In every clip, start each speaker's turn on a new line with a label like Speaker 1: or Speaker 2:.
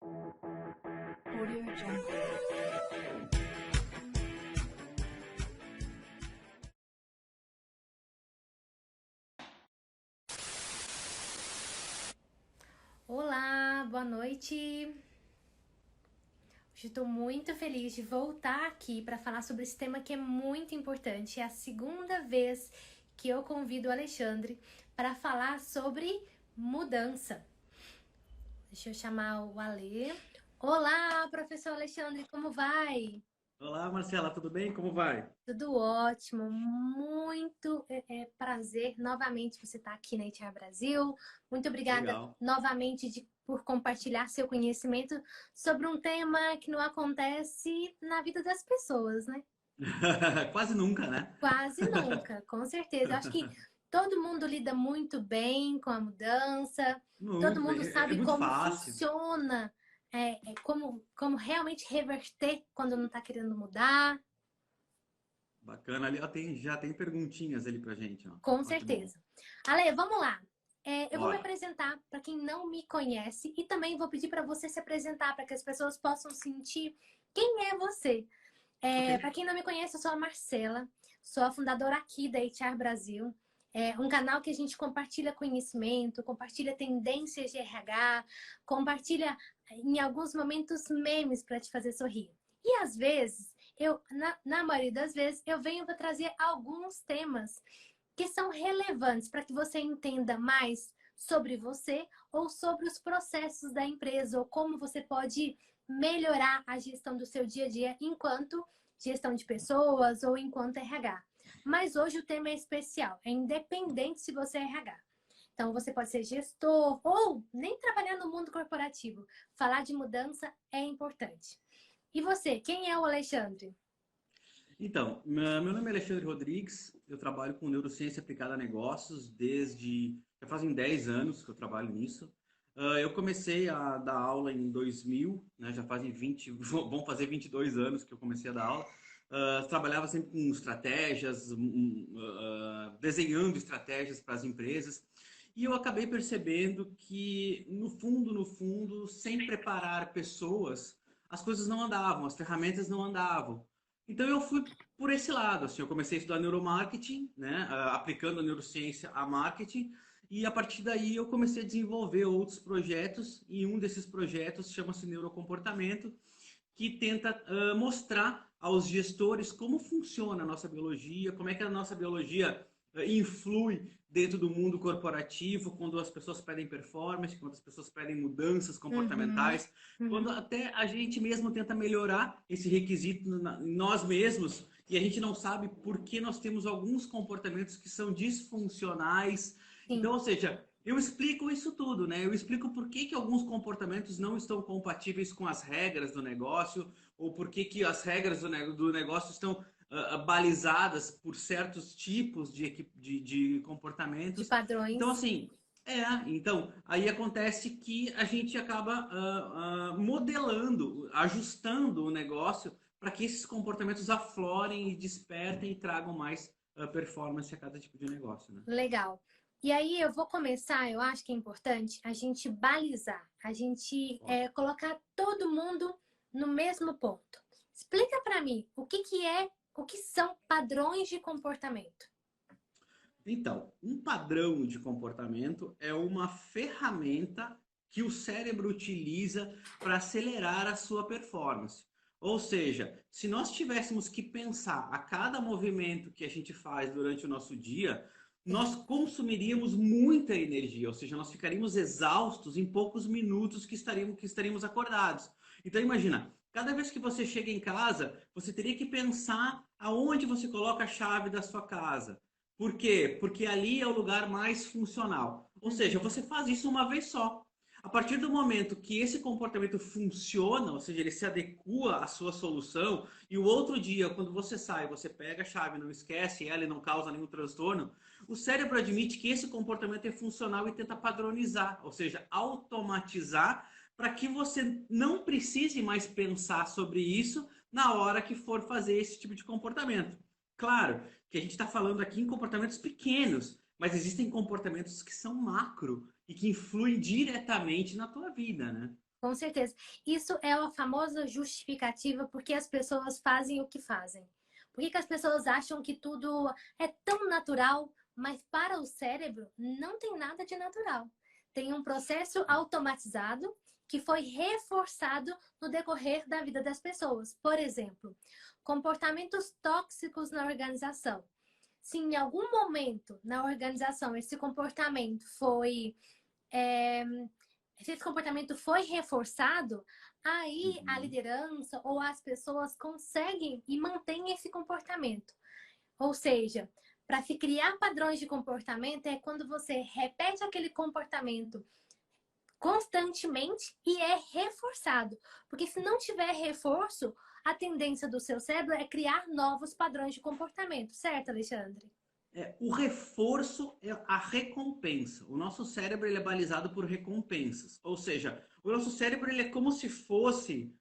Speaker 1: Audio Jungle. Olá, boa noite. Hoje estou muito feliz de voltar aqui para falar sobre esse tema que é muito importante. É a segunda vez que eu convido o Alexandre para falar sobre mudança. Deixa eu chamar o Ale. Olá, professor Alexandre, como vai?
Speaker 2: Olá, Marcela, tudo bem? Como vai?
Speaker 1: Tudo ótimo, muito prazer novamente você estar aqui na HR Brasil. Muito obrigada
Speaker 2: Legal.
Speaker 1: novamente por compartilhar seu conhecimento sobre um tema que não acontece na vida das pessoas, né?
Speaker 2: Quase nunca, né?
Speaker 1: Quase nunca, com certeza. Eu acho que todo mundo lida muito bem com a mudança, todo
Speaker 2: Muito
Speaker 1: mundo
Speaker 2: bem. É
Speaker 1: sabe
Speaker 2: muito
Speaker 1: como
Speaker 2: fácil.
Speaker 1: funciona, como realmente reverter quando não está querendo mudar.
Speaker 2: Bacana. Ali, ó, já tem perguntinhas ali pra gente, ó.
Speaker 1: Com
Speaker 2: Ó, que bom.
Speaker 1: certeza. Ale, vamos lá. Eu vou me
Speaker 2: Bora.
Speaker 1: apresentar para quem não me conhece e também vou pedir para você se apresentar para que as pessoas possam sentir quem é você.
Speaker 2: Ok.
Speaker 1: Para quem não me conhece, eu sou a Marcela, sou a fundadora aqui da HR Brasil. É um canal que a gente compartilha conhecimento, compartilha tendências de RH, compartilha em alguns momentos memes para te fazer sorrir. E às vezes, na maioria das vezes, eu venho para trazer alguns temas que são relevantes para que você entenda mais sobre você ou sobre os processos da empresa ou como você pode melhorar a gestão do seu dia a dia enquanto gestão de pessoas ou enquanto RH. Mas hoje o tema é especial, é independente se você é RH. Então, você pode ser gestor ou nem trabalhar no mundo corporativo. Falar de mudança é importante. E você, quem é o Alexandre?
Speaker 2: Então, meu nome é Alexandre Rodrigues, eu trabalho com neurociência aplicada a negócios já fazem 10 anos que eu trabalho nisso. Eu comecei a dar aula em 2000, né, já fazem 20, vão fazer 22 anos que eu comecei a dar aula. Trabalhava sempre com estratégias, desenhando estratégias para as empresas. E eu acabei percebendo que, no fundo, sem preparar pessoas, as coisas não andavam, as ferramentas não andavam. Então eu fui por esse lado, assim, eu comecei a estudar neuromarketing, né, aplicando a neurociência a marketing, e a partir daí eu comecei a desenvolver outros projetos, e um desses projetos chama-se Neurocomportamento, que tenta mostrar aos gestores como funciona a nossa biologia, como é que a nossa biologia influi dentro do mundo corporativo, quando as pessoas pedem performance, quando as pessoas pedem mudanças
Speaker 1: Uhum,
Speaker 2: comportamentais, quando
Speaker 1: uhum.
Speaker 2: até a gente mesmo tenta melhorar esse requisito em nós mesmos e a gente não sabe por que nós temos alguns comportamentos que são disfuncionais. Então,
Speaker 1: Sim.
Speaker 2: ou seja, eu explico isso tudo, né? Eu explico por que que alguns comportamentos não estão compatíveis com as regras do negócio, ou por que que as regras do negócio estão balizadas por certos tipos de
Speaker 1: De
Speaker 2: comportamentos. Então,
Speaker 1: padrões.
Speaker 2: assim, então, aí acontece que a gente acaba modelando, ajustando o negócio para que esses comportamentos aflorem e despertem e tragam mais performance a cada tipo de negócio, né?
Speaker 1: Legal. E aí eu vou começar, eu acho que é importante a gente balizar, a gente colocar todo mundo no mesmo ponto. Explica para mim o que são padrões de comportamento.
Speaker 2: Então, um padrão de comportamento é uma ferramenta que o cérebro utiliza para acelerar a sua performance. Ou seja, se nós tivéssemos que pensar a cada movimento que a gente faz durante o nosso dia, nós consumiríamos muita energia, ou seja, nós ficaríamos exaustos em poucos minutos que estaríamos acordados. Então imagina, cada vez que você chega em casa, você teria que pensar aonde você coloca a chave da sua casa. Por quê? Porque ali é o lugar mais funcional. Ou seja,
Speaker 1: Uhum.
Speaker 2: você faz isso uma vez só. A partir do momento que esse comportamento funciona, ou seja, ele se adequa à sua solução, e o outro dia, quando você sai, você pega a chave, não esquece ela e não causa nenhum transtorno, o cérebro admite que esse comportamento é funcional e tenta padronizar, ou seja, automatizar, para que você não precise mais pensar sobre isso na hora que for fazer esse tipo de comportamento. Claro que a gente está falando aqui em comportamentos pequenos, mas existem comportamentos que são macro e que influem diretamente na tua vida, né?
Speaker 1: Com certeza. Isso é a famosa justificativa porque as pessoas fazem o que fazem. Por que que as pessoas acham que tudo é tão natural, mas para o cérebro não tem nada de natural. Tem um processo automatizado que foi reforçado no decorrer da vida das pessoas. Por exemplo, comportamentos tóxicos na organização. Se em algum momento na organização esse comportamento foi é, se esse comportamento foi reforçado, aí a
Speaker 2: Uhum.
Speaker 1: liderança ou as pessoas conseguem e mantêm esse comportamento. Ou seja, para se criar padrões de comportamento é quando você repete aquele comportamento constantemente e é reforçado. Porque se não tiver reforço, a tendência do seu cérebro é criar novos padrões de comportamento, certo, Alexandre?
Speaker 2: O reforço é a recompensa. O nosso cérebro ele é balizado por recompensas. Ou seja, o nosso cérebro ele é como se fosse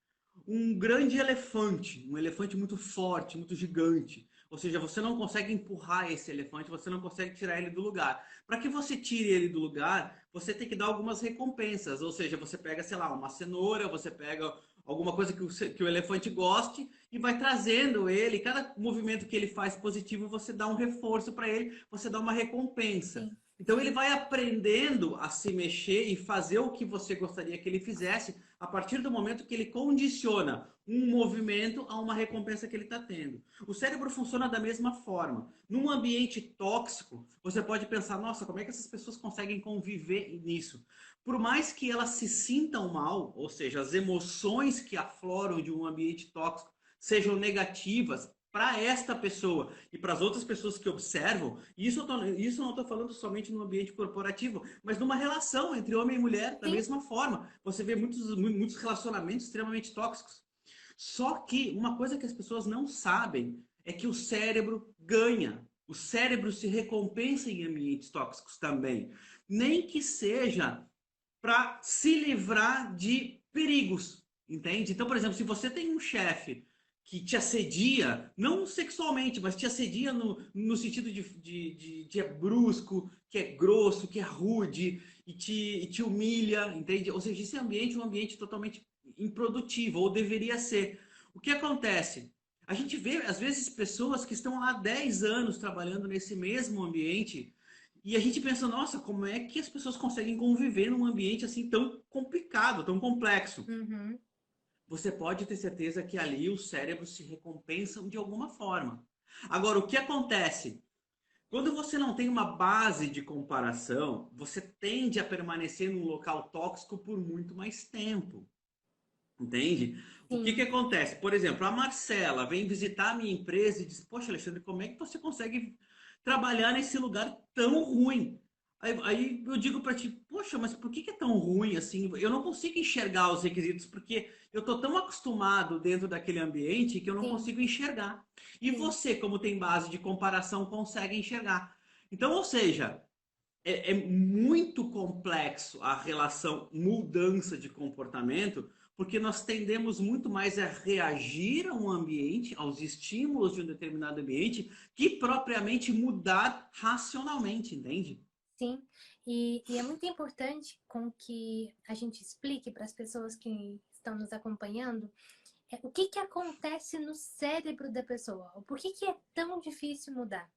Speaker 2: um grande elefante, um elefante muito forte, muito gigante. Ou seja, você não consegue empurrar esse elefante, você não consegue tirar ele do lugar. Para que você tire ele do lugar, você tem que dar algumas recompensas. Ou seja, você pega, sei lá, uma cenoura, você pega alguma coisa que o elefante goste e vai trazendo ele. Cada movimento que ele faz positivo, você dá um reforço para ele, você dá uma recompensa.
Speaker 1: Sim,
Speaker 2: Então ele
Speaker 1: sim.
Speaker 2: vai aprendendo a se mexer e fazer o que você gostaria que ele fizesse a partir do momento que ele condiciona um movimento a uma recompensa que ele está tendo. O cérebro funciona da mesma forma. Num ambiente tóxico, você pode pensar, nossa, como é que essas pessoas conseguem conviver nisso? Por mais que elas se sintam mal, ou seja, as emoções que afloram de um ambiente tóxico sejam negativas para esta pessoa e para as outras pessoas que observam, isso eu não estou falando somente no ambiente corporativo, mas numa relação entre homem e mulher, da
Speaker 1: Sim,
Speaker 2: mesma forma. Você vê muitos relacionamentos extremamente tóxicos. Só que uma coisa que as pessoas não sabem é que o cérebro ganha. O cérebro se recompensa em ambientes tóxicos também. Nem que seja para se livrar de perigos, entende? Então, por exemplo, se você tem um chefe que te assedia, não sexualmente, mas te assedia no sentido de é brusco, que é grosso, que é rude e te humilha, entende? Ou seja, esse ambiente é um ambiente totalmente improdutivo, ou deveria ser. O que acontece? A gente vê, às vezes, pessoas que estão há 10 anos trabalhando nesse mesmo ambiente e a gente pensa, nossa, como é que as pessoas conseguem conviver num ambiente assim tão complicado, tão complexo?
Speaker 1: uhum,
Speaker 2: Você pode ter certeza que ali os cérebros se recompensam de alguma forma. Agora, o que acontece? Quando você não tem uma base de comparação, você tende a permanecer num local tóxico por muito mais tempo. Entende? O que que
Speaker 1: sim,
Speaker 2: acontece? Por exemplo, a Marcela vem visitar a minha empresa e diz: Poxa, Alexandre, como é que você consegue trabalhar nesse lugar tão ruim? Aí eu digo para ti: Poxa, mas por que é tão ruim assim? Eu não consigo enxergar os requisitos porque eu estou tão acostumado dentro daquele ambiente que eu não
Speaker 1: sim,
Speaker 2: consigo enxergar. E
Speaker 1: sim.
Speaker 2: você, como tem base de comparação, consegue enxergar. Então, ou seja, é muito complexo a relação mudança de comportamento, porque nós tendemos muito mais a reagir a um ambiente, aos estímulos de um determinado ambiente, que propriamente mudar racionalmente, entende?
Speaker 1: Sim, e é muito importante com que a gente explique para as pessoas que estão nos acompanhando o que que acontece no cérebro da pessoa, por que que é tão difícil mudar.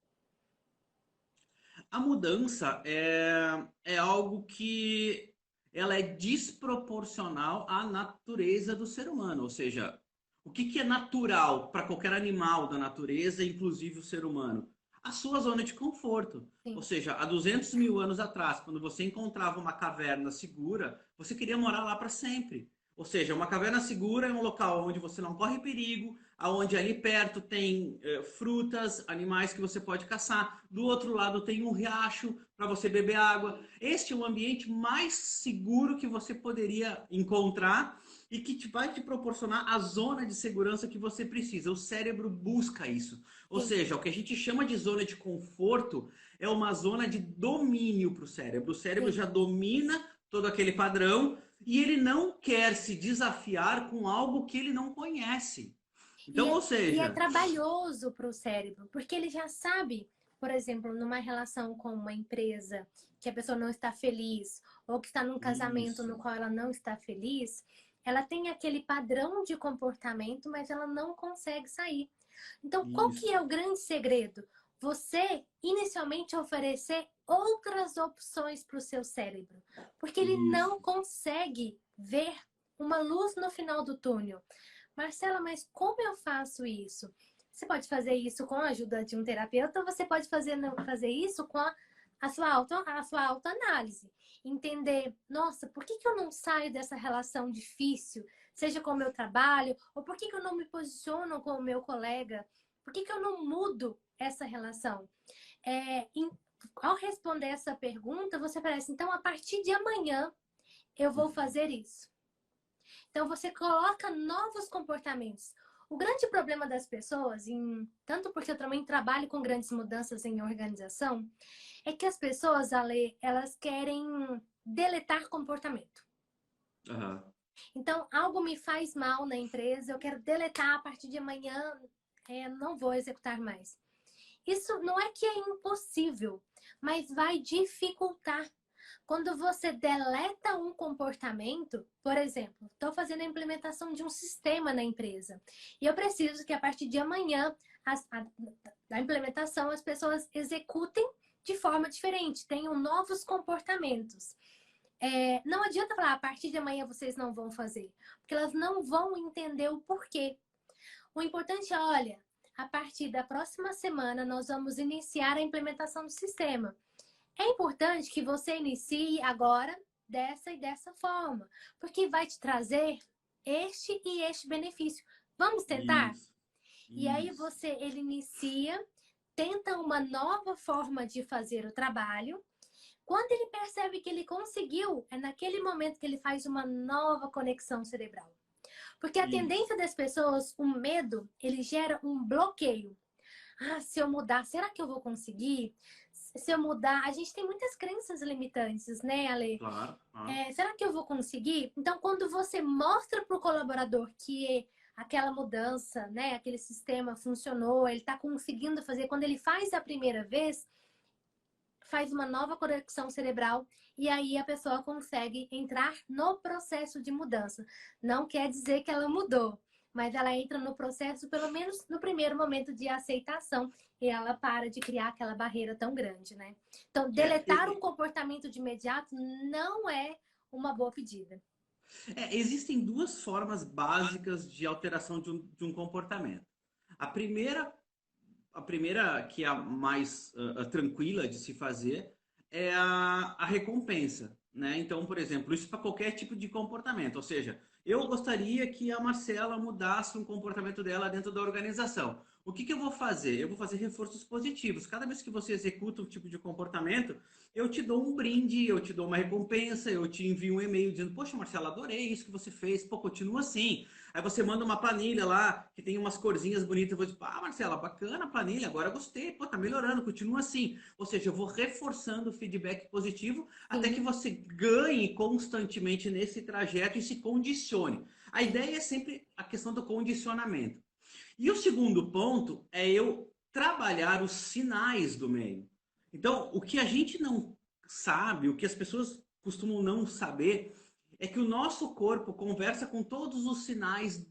Speaker 2: A mudança é algo que ela é desproporcional à natureza do ser humano, ou seja, o que, que é natural para qualquer animal da natureza, inclusive o ser humano? A sua zona de conforto. Ou
Speaker 1: Sim,
Speaker 2: seja, há 200 mil anos atrás, quando você encontrava uma caverna segura, você queria morar lá para sempre. Ou seja, uma caverna segura é um local onde você não corre perigo, aonde ali perto tem frutas, animais que você pode caçar. Do outro lado tem um riacho para você beber água. Este é o ambiente mais seguro que você poderia encontrar e que vai te proporcionar a zona de segurança que você precisa. O cérebro busca isso. Ou
Speaker 1: sim,
Speaker 2: seja, o que a gente chama de zona de conforto é uma zona de domínio para o cérebro. O cérebro
Speaker 1: sim.
Speaker 2: já domina todo aquele padrão e ele não quer se desafiar com algo que ele não conhece.
Speaker 1: E
Speaker 2: Então,
Speaker 1: é,
Speaker 2: ou
Speaker 1: e é
Speaker 2: seja,
Speaker 1: trabalhoso para o cérebro, porque ele já sabe. por exemplo, numa relação com uma empresa que a pessoa não está feliz, ou que está num casamento no
Speaker 2: Isso,
Speaker 1: qual ela não está feliz, ela tem aquele padrão de comportamento, mas ela não consegue sair. Então, qual que
Speaker 2: isso,
Speaker 1: é o grande segredo? Você inicialmente oferecer outras opções para o seu cérebro, porque ele não
Speaker 2: isso.
Speaker 1: consegue ver uma luz no final do túnel. Marcela, mas como eu faço isso? Você pode fazer isso com a ajuda de um terapeuta, ou você pode fazer isso com a sua autoanálise. Entender, nossa, por que eu não saio dessa relação difícil, seja com o meu trabalho, ou por que eu não me posiciono com o meu colega? Por que eu não mudo essa relação? Ao responder essa pergunta, você parece, então, a partir de amanhã, eu vou fazer isso. Então, você coloca novos comportamentos. O grande problema das pessoas, tanto porque eu também trabalho com grandes mudanças em organização, é que as pessoas, Ale, elas querem deletar comportamento.
Speaker 2: Aham.
Speaker 1: Então, algo me faz mal na empresa, eu quero deletar a partir de amanhã, não vou executar mais. Isso não é que é impossível, mas vai dificultar. Quando você deleta um comportamento, por exemplo, estou fazendo a implementação de um sistema na empresa e eu preciso que a partir de amanhã, a implementação, as pessoas executem de forma diferente, tenham novos comportamentos. Não adianta falar, a partir de amanhã vocês não vão fazer, porque elas não vão entender o porquê. O importante é, olha, a partir da próxima semana nós vamos iniciar a implementação do sistema. É importante que você inicie agora dessa e dessa forma, porque vai te trazer este e este benefício. Vamos tentar?
Speaker 2: Isso,
Speaker 1: E aí
Speaker 2: isso,
Speaker 1: ele inicia, tenta uma nova forma de fazer o trabalho. Quando ele percebe que ele conseguiu, é naquele momento que ele faz uma nova conexão cerebral. Porque a
Speaker 2: isso.
Speaker 1: tendência das pessoas, o medo, ele gera um bloqueio. Ah, se eu mudar, será que eu vou conseguir? Se eu mudar, a gente tem muitas crenças limitantes, né, Ale?
Speaker 2: Claro, claro.
Speaker 1: Será que eu vou conseguir? Então, quando você mostra para o colaborador que aquela mudança, né, aquele sistema funcionou, ele está conseguindo fazer, quando ele faz a primeira vez, faz uma nova conexão cerebral e aí a pessoa consegue entrar no processo de mudança. Não quer dizer que ela mudou, mas ela entra no processo, pelo menos no primeiro momento de aceitação, e ela para de criar aquela barreira tão grande, né? Então,
Speaker 2: É,
Speaker 1: deletar um comportamento de imediato não é uma boa pedida.
Speaker 2: existem duas formas básicas de alteração de um comportamento. A primeira, a primeira, que é a mais tranquila de se fazer, é a recompensa, né? Então, por exemplo, isso para qualquer tipo de comportamento. Ou seja, eu gostaria que a Marcela mudasse um comportamento dela dentro da organização. O que eu vou fazer? Eu vou fazer reforços positivos. Cada vez que você executa um tipo de comportamento, eu te dou um brinde, eu te dou uma recompensa, eu te envio um e-mail dizendo: poxa, Marcela, adorei isso que você fez, pô, continua assim. Aí você manda uma planilha lá que tem umas corzinhas bonitas. Eu vou dizer: ah, Marcela, bacana a planilha, agora eu gostei, pô, tá melhorando, continua assim. Ou seja, eu vou reforçando o feedback positivo até que
Speaker 1: Sim,
Speaker 2: você ganhe constantemente nesse trajeto e se condicione. A
Speaker 1: sim,
Speaker 2: ideia é sempre a questão do condicionamento. E o segundo ponto é eu trabalhar os sinais do meio. Então, o que a gente não sabe, o que as pessoas costumam não saber, é que o nosso corpo conversa com todos os sinais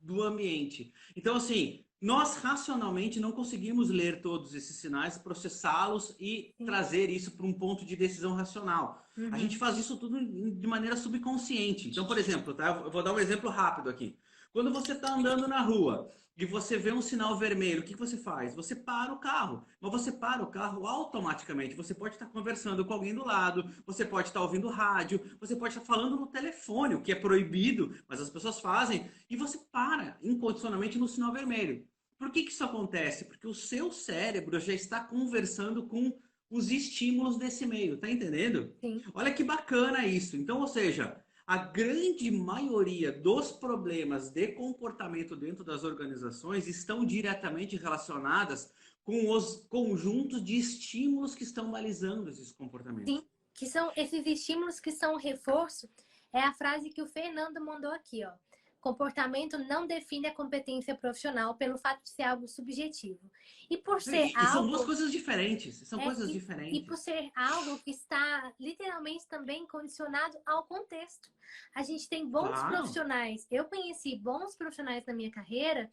Speaker 2: do ambiente. Então, assim, nós racionalmente não conseguimos ler todos esses sinais, processá-los e
Speaker 1: sim.
Speaker 2: trazer isso para um ponto de decisão racional. A gente
Speaker 1: Uhum.
Speaker 2: faz isso tudo de maneira subconsciente. Então, por exemplo, tá? Eu vou dar um exemplo rápido aqui. Quando você está andando na rua e você vê um sinal vermelho, o que você faz? Você para o carro. Mas você para o carro automaticamente. Você pode estar conversando com alguém do lado, você pode estar ouvindo rádio, você pode estar falando no telefone, o que é proibido, mas as pessoas fazem, e você para incondicionalmente no sinal vermelho. Por que isso acontece? Porque o seu cérebro já está conversando com os estímulos desse meio, tá entendendo?
Speaker 1: Sim.
Speaker 2: Olha que bacana isso. Então, ou seja, a grande maioria dos problemas de comportamento dentro das organizações estão diretamente relacionadas com os conjuntos de estímulos que estão balizando esses comportamentos.
Speaker 1: Sim, que são esses estímulos que são reforço. É a frase que o Fernando mandou aqui, ó. Comportamento não define a competência profissional pelo fato de ser algo subjetivo. E por ser
Speaker 2: E são duas
Speaker 1: algo
Speaker 2: coisas diferentes. São
Speaker 1: é,
Speaker 2: coisas
Speaker 1: e por
Speaker 2: diferentes.
Speaker 1: ser algo que está literalmente também condicionado ao contexto. A gente tem bons
Speaker 2: Claro,
Speaker 1: profissionais. Eu conheci bons profissionais na minha carreira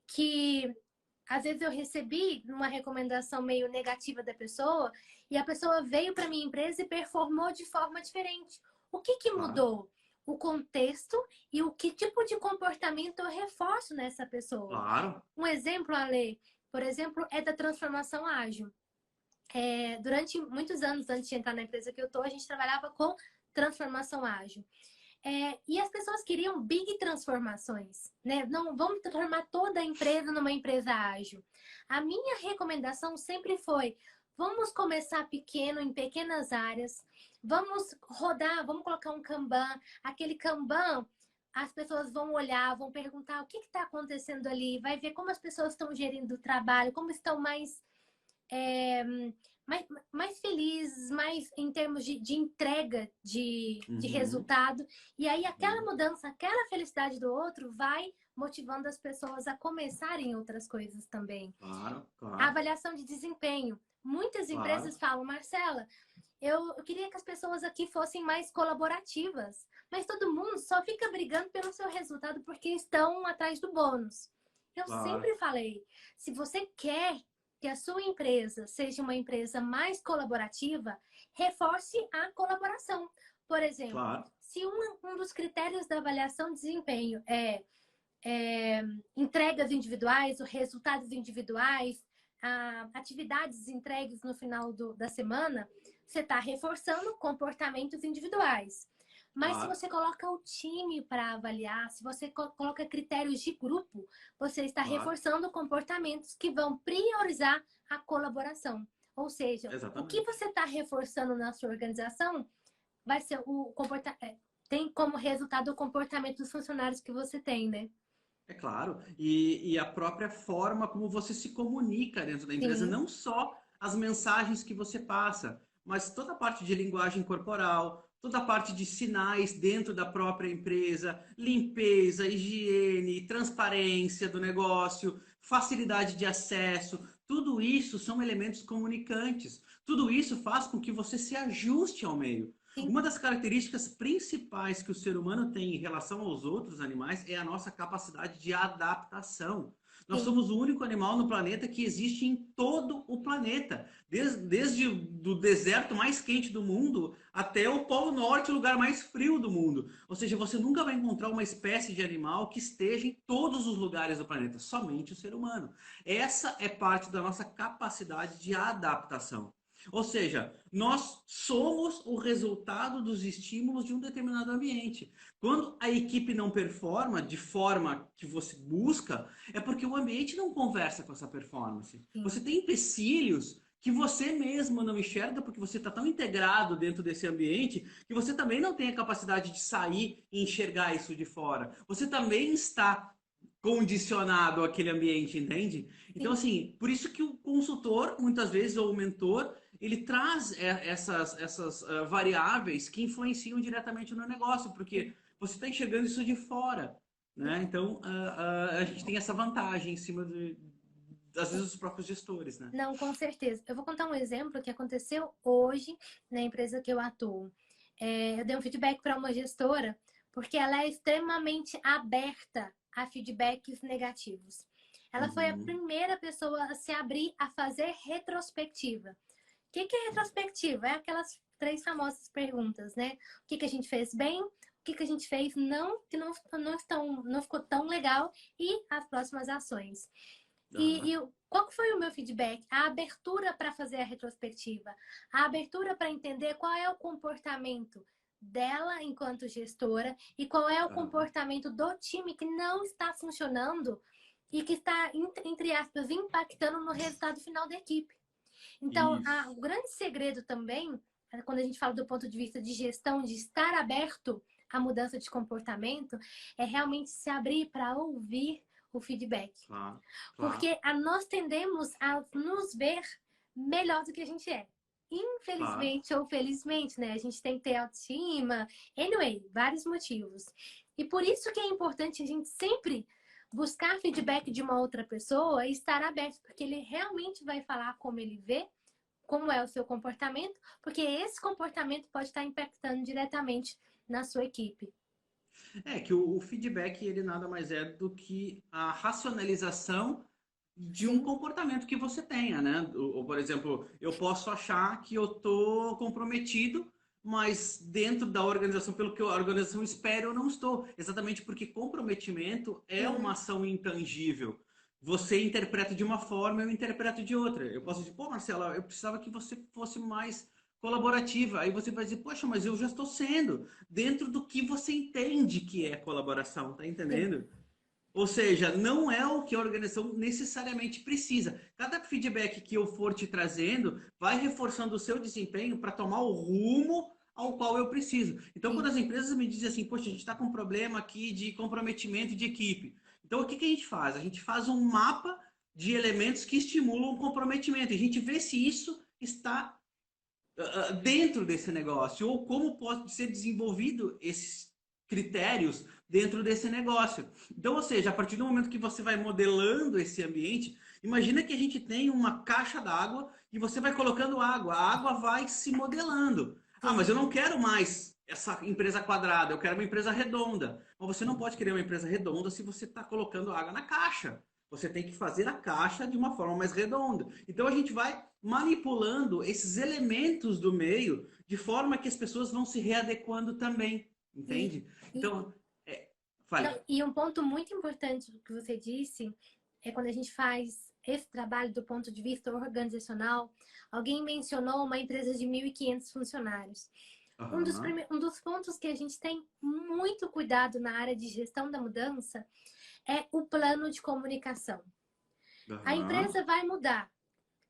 Speaker 1: que às vezes eu recebi uma recomendação meio negativa da pessoa e a pessoa veio para minha empresa e performou de forma diferente. O que que
Speaker 2: claro,
Speaker 1: mudou? O contexto e o que tipo de comportamento eu reforço nessa pessoa.
Speaker 2: claro.
Speaker 1: Um exemplo, Ale, por exemplo, é da transformação ágil. Durante muitos anos antes de entrar na empresa que eu tô, a gente trabalhava com transformação ágil. E as pessoas queriam big transformações, né? Não vamos transformar toda a empresa numa empresa ágil. A minha recomendação sempre foi: vamos começar pequeno, em pequenas áreas, vamos rodar, vamos colocar um Kanban. Aquele Kanban, as pessoas vão olhar, vão perguntar o que está acontecendo ali, vai ver como as pessoas estão gerindo o trabalho, como estão é, mais felizes, mais em termos de entrega de
Speaker 2: Uhum,
Speaker 1: resultado. E aí aquela
Speaker 2: uhum.
Speaker 1: mudança, aquela felicidade do outro vai motivando as pessoas a começarem outras coisas também.
Speaker 2: Claro,
Speaker 1: A
Speaker 2: claro,
Speaker 1: avaliação de desempenho. Muitas
Speaker 2: claro.
Speaker 1: empresas falam: Marcela, eu queria que as pessoas aqui fossem mais colaborativas, mas todo mundo só fica brigando pelo seu resultado porque estão atrás do bônus. Eu
Speaker 2: Claro,
Speaker 1: sempre falei, se você quer que a sua empresa seja uma empresa mais colaborativa, reforce a colaboração. Por exemplo,
Speaker 2: claro.
Speaker 1: se um dos critérios da avaliação de desempenho entregas individuais, ou resultados individuais, atividades entregues no final da semana, você está reforçando comportamentos individuais. Mas se
Speaker 2: Claro,
Speaker 1: você coloca o time para avaliar, se você coloca critérios de grupo, você está
Speaker 2: claro,
Speaker 1: reforçando comportamentos que vão priorizar a colaboração. Ou seja, o que
Speaker 2: exatamente.
Speaker 1: você está reforçando na sua organização vai ser o comportamento. Tem como resultado o comportamento dos funcionários que você tem, né?
Speaker 2: É claro. E a própria forma como você se comunica dentro da empresa,
Speaker 1: Sim,
Speaker 2: não só as mensagens que você passa, mas toda a parte de linguagem corporal, toda a parte de sinais dentro da própria empresa, limpeza, higiene, transparência do negócio, facilidade de acesso, tudo isso são elementos comunicantes. Tudo isso faz com que você se ajuste ao meio.
Speaker 1: sim,
Speaker 2: Uma das características principais que o ser humano tem em relação aos outros animais é a nossa capacidade de adaptação. Nós
Speaker 1: sim.
Speaker 2: somos o único animal no planeta que existe em todo o planeta, desde o deserto mais quente do mundo até o Polo Norte, o lugar mais frio do mundo. Ou seja, você nunca vai encontrar uma espécie de animal que esteja em todos os lugares do planeta, somente o ser humano. Essa é parte da nossa capacidade de adaptação. Ou seja, nós somos o resultado dos estímulos de um determinado ambiente. Quando a equipe não performa de forma que você busca, é porque o ambiente não conversa com essa performance. Você
Speaker 1: Sim.
Speaker 2: tem empecilhos que você mesmo não enxerga porque você está tão integrado dentro desse ambiente que você também não tem a capacidade de sair e enxergar isso de fora. Você também está condicionado àquele ambiente, entende? Então,
Speaker 1: Sim,
Speaker 2: assim, por isso que o consultor, muitas vezes, ou o mentor, ele traz essas variáveis que influenciam diretamente no negócio,
Speaker 1: sim,
Speaker 2: porque você está enxergando isso de fora,
Speaker 1: sim.
Speaker 2: né? Então, a gente tem essa vantagem em cima às vezes, dos próprios gestores, né?
Speaker 1: Não, com certeza. Eu vou contar um exemplo que aconteceu hoje na empresa que eu atuo. Eu dei um feedback para uma gestora porque ela é extremamente aberta a feedbacks negativos. Ela foi a
Speaker 2: Uhum.
Speaker 1: primeira pessoa a se abrir a fazer retrospectiva. O que é retrospectiva? É aquelas três famosas perguntas, né? O que a gente fez bem, o que a gente fez que não ficou tão legal e as próximas ações.
Speaker 2: Aham.
Speaker 1: Qual foi o meu feedback? A abertura para fazer a retrospectiva, a abertura para entender qual é o comportamento dela enquanto gestora e qual é o
Speaker 2: Aham.
Speaker 1: comportamento do time que não está funcionando e que está, entre aspas, impactando no resultado final da equipe. Então, o
Speaker 2: Isso.
Speaker 1: grande segredo também, quando a gente fala do ponto de vista de gestão, de estar aberto à mudança de comportamento, é realmente se abrir para ouvir o feedback.
Speaker 2: Claro. Claro.
Speaker 1: Porque nós tendemos a nos ver melhor do que a gente é.
Speaker 2: Claro.
Speaker 1: infelizmente ou felizmente, né? A gente tem que ter autoestima. Anyway, vários motivos. E por isso que é importante a gente sempre buscar feedback de uma outra pessoa e estar aberto, porque ele realmente vai falar como ele vê, como é o seu comportamento, porque esse comportamento pode estar impactando diretamente na sua equipe.
Speaker 2: É que o feedback ele nada mais é do que a racionalização de um
Speaker 1: Sim,
Speaker 2: comportamento que você tenha, né? Ou, por exemplo, eu posso achar que eu tô comprometido, mas dentro da organização, pelo que a organização espera, eu não estou. Exatamente porque comprometimento é uma
Speaker 1: sim,
Speaker 2: ação intangível. Você interpreta de uma forma, eu interpreto de outra. Eu posso dizer, pô, Marcela, eu precisava que você fosse mais colaborativa. Aí você vai dizer, poxa, mas eu já estou sendo dentro do que você entende que é colaboração, tá
Speaker 1: sim.
Speaker 2: entendendo? Ou seja, não é o que a organização necessariamente precisa. Cada feedback que eu for te trazendo vai reforçando o seu desempenho para tomar o rumo ao qual eu preciso. Então, quando
Speaker 1: Sim.
Speaker 2: as empresas me dizem assim, poxa, a gente está com um problema aqui de comprometimento de equipe. Então, o que que a gente faz? A gente faz um mapa de elementos que estimulam o comprometimento. E a gente vê se isso está dentro desse negócio, ou como pode ser desenvolvido esses critérios dentro desse negócio. Então, ou seja, a partir do momento que você vai modelando esse ambiente, imagina que a gente tem uma caixa d'água e você vai colocando água, a água vai se modelando. Ah,
Speaker 1: Sim.
Speaker 2: mas eu não quero mais essa empresa quadrada, eu quero uma empresa redonda. Mas você não pode querer uma empresa redonda se você está colocando água na caixa. Você tem que fazer a caixa de uma forma mais redonda. Então a gente vai manipulando esses elementos do meio de forma que as pessoas vão se readequando também,
Speaker 1: E,
Speaker 2: entende?
Speaker 1: e,
Speaker 2: Então, fale.
Speaker 1: não, e um ponto muito importante que você disse é quando a gente faz esse trabalho do ponto de vista organizacional, alguém mencionou uma empresa de 1.500 funcionários.
Speaker 2: Aham,
Speaker 1: Um dos pontos que a gente tem muito cuidado na área de gestão da mudança é o plano de comunicação. A
Speaker 2: aham.
Speaker 1: empresa vai mudar,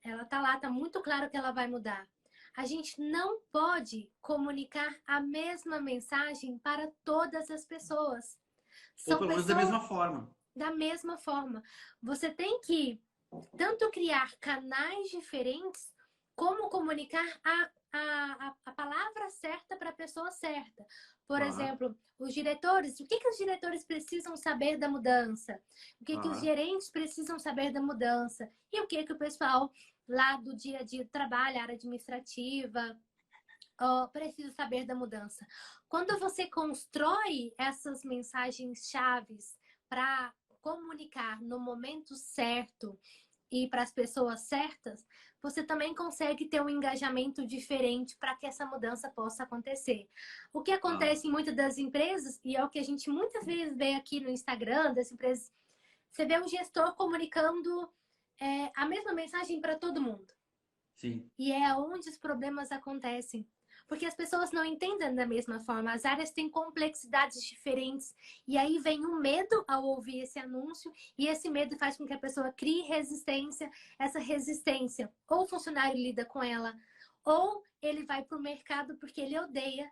Speaker 1: ela tá lá, tá muito claro que ela vai mudar. A gente não pode comunicar a mesma mensagem para todas as pessoas.
Speaker 2: Ou
Speaker 1: São
Speaker 2: pelo menos da
Speaker 1: pessoas
Speaker 2: mesma forma.
Speaker 1: da mesma forma. Você tem que tanto criar canais diferentes, como comunicar a palavra certa para a pessoa certa. Por
Speaker 2: Claro,
Speaker 1: exemplo, os diretores, o que, que os diretores precisam saber da mudança? O que, que os
Speaker 2: claro.
Speaker 1: gerentes precisam saber da mudança? E o que, que o pessoal lá do dia a dia do trabalho, área administrativa, precisa saber da mudança. Quando você constrói essas mensagens chaves para comunicar no momento certo e para as pessoas certas, você também consegue ter um engajamento diferente para que essa mudança possa acontecer. O que
Speaker 2: Ah,
Speaker 1: acontece em muitas das empresas, e é o que a gente muitas vezes vê aqui no Instagram das empresas, você vê um gestor comunicando a mesma mensagem para todo mundo.
Speaker 2: sim.
Speaker 1: E é onde os problemas acontecem. Porque as pessoas não entendem da mesma forma. As áreas têm complexidades diferentes. E aí vem o medo ao ouvir esse anúncio. E esse medo faz com que a pessoa crie resistência. Essa resistência, ou o funcionário lida com ela, ou ele vai para o mercado porque ele odeia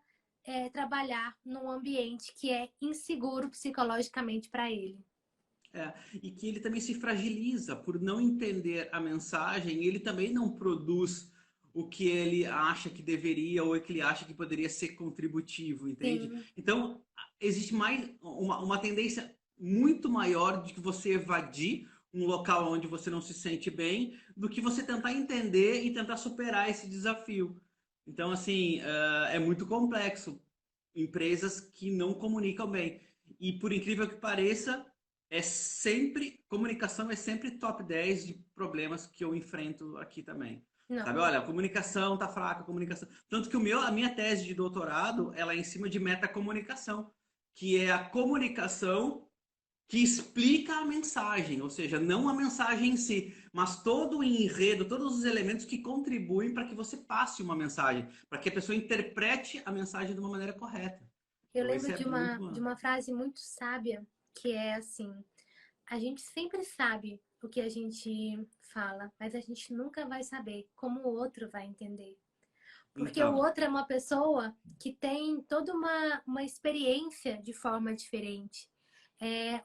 Speaker 1: trabalhar num ambiente que é inseguro psicologicamente para ele.
Speaker 2: E que ele também se fragiliza por não entender a mensagem, ele também não produz o que ele acha que deveria ou o que ele acha que poderia ser contributivo, entende?
Speaker 1: Sim,
Speaker 2: Então, existe mais uma tendência muito maior de que você evadir um local onde você não se sente bem do que você tentar entender e tentar superar esse desafio. Então, assim, é muito complexo. Empresas que não comunicam bem. E por incrível que pareça, comunicação é sempre top 10 de problemas que eu enfrento aqui também. Sabe,
Speaker 1: não.
Speaker 2: olha, a comunicação tá fraca, a comunicação. Tanto que a minha tese de doutorado, ela é em cima de metacomunicação, que é a comunicação que explica a mensagem, ou seja, não a mensagem em si, mas todo o enredo, todos os elementos que contribuem para que você passe uma mensagem, para que a pessoa interprete a mensagem de uma maneira correta.
Speaker 1: Eu
Speaker 2: Então,
Speaker 1: lembro
Speaker 2: esse é muito
Speaker 1: de
Speaker 2: bom.
Speaker 1: uma frase muito sábia que é assim: a gente sempre sabe o que a gente fala, mas a gente nunca vai saber como o outro vai entender. Porque o
Speaker 2: Então,
Speaker 1: outro é uma pessoa que tem toda uma experiência de forma diferente.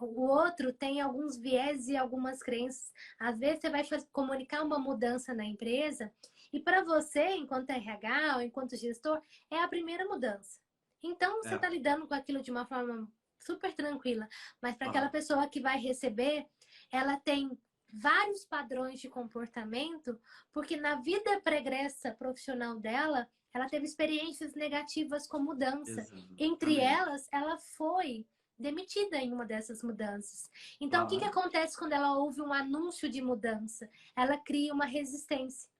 Speaker 1: O outro tem alguns viés e algumas crenças. Às vezes você vai comunicar uma mudança na empresa E para você, enquanto RH ou enquanto gestor, é a primeira mudança. Então, você
Speaker 2: É,
Speaker 1: está lidando com aquilo de uma forma super tranquila. Mas para aquela
Speaker 2: claro.
Speaker 1: pessoa que vai receber, ela tem vários padrões de comportamento, porque na vida pregressa profissional dela, ela teve experiências negativas com mudança. Entre
Speaker 2: Exatamente.
Speaker 1: elas, ela foi demitida em uma dessas mudanças. Então, o que
Speaker 2: Claro,
Speaker 1: acontece quando ela ouve um anúncio de mudança? Ela cria uma resistência.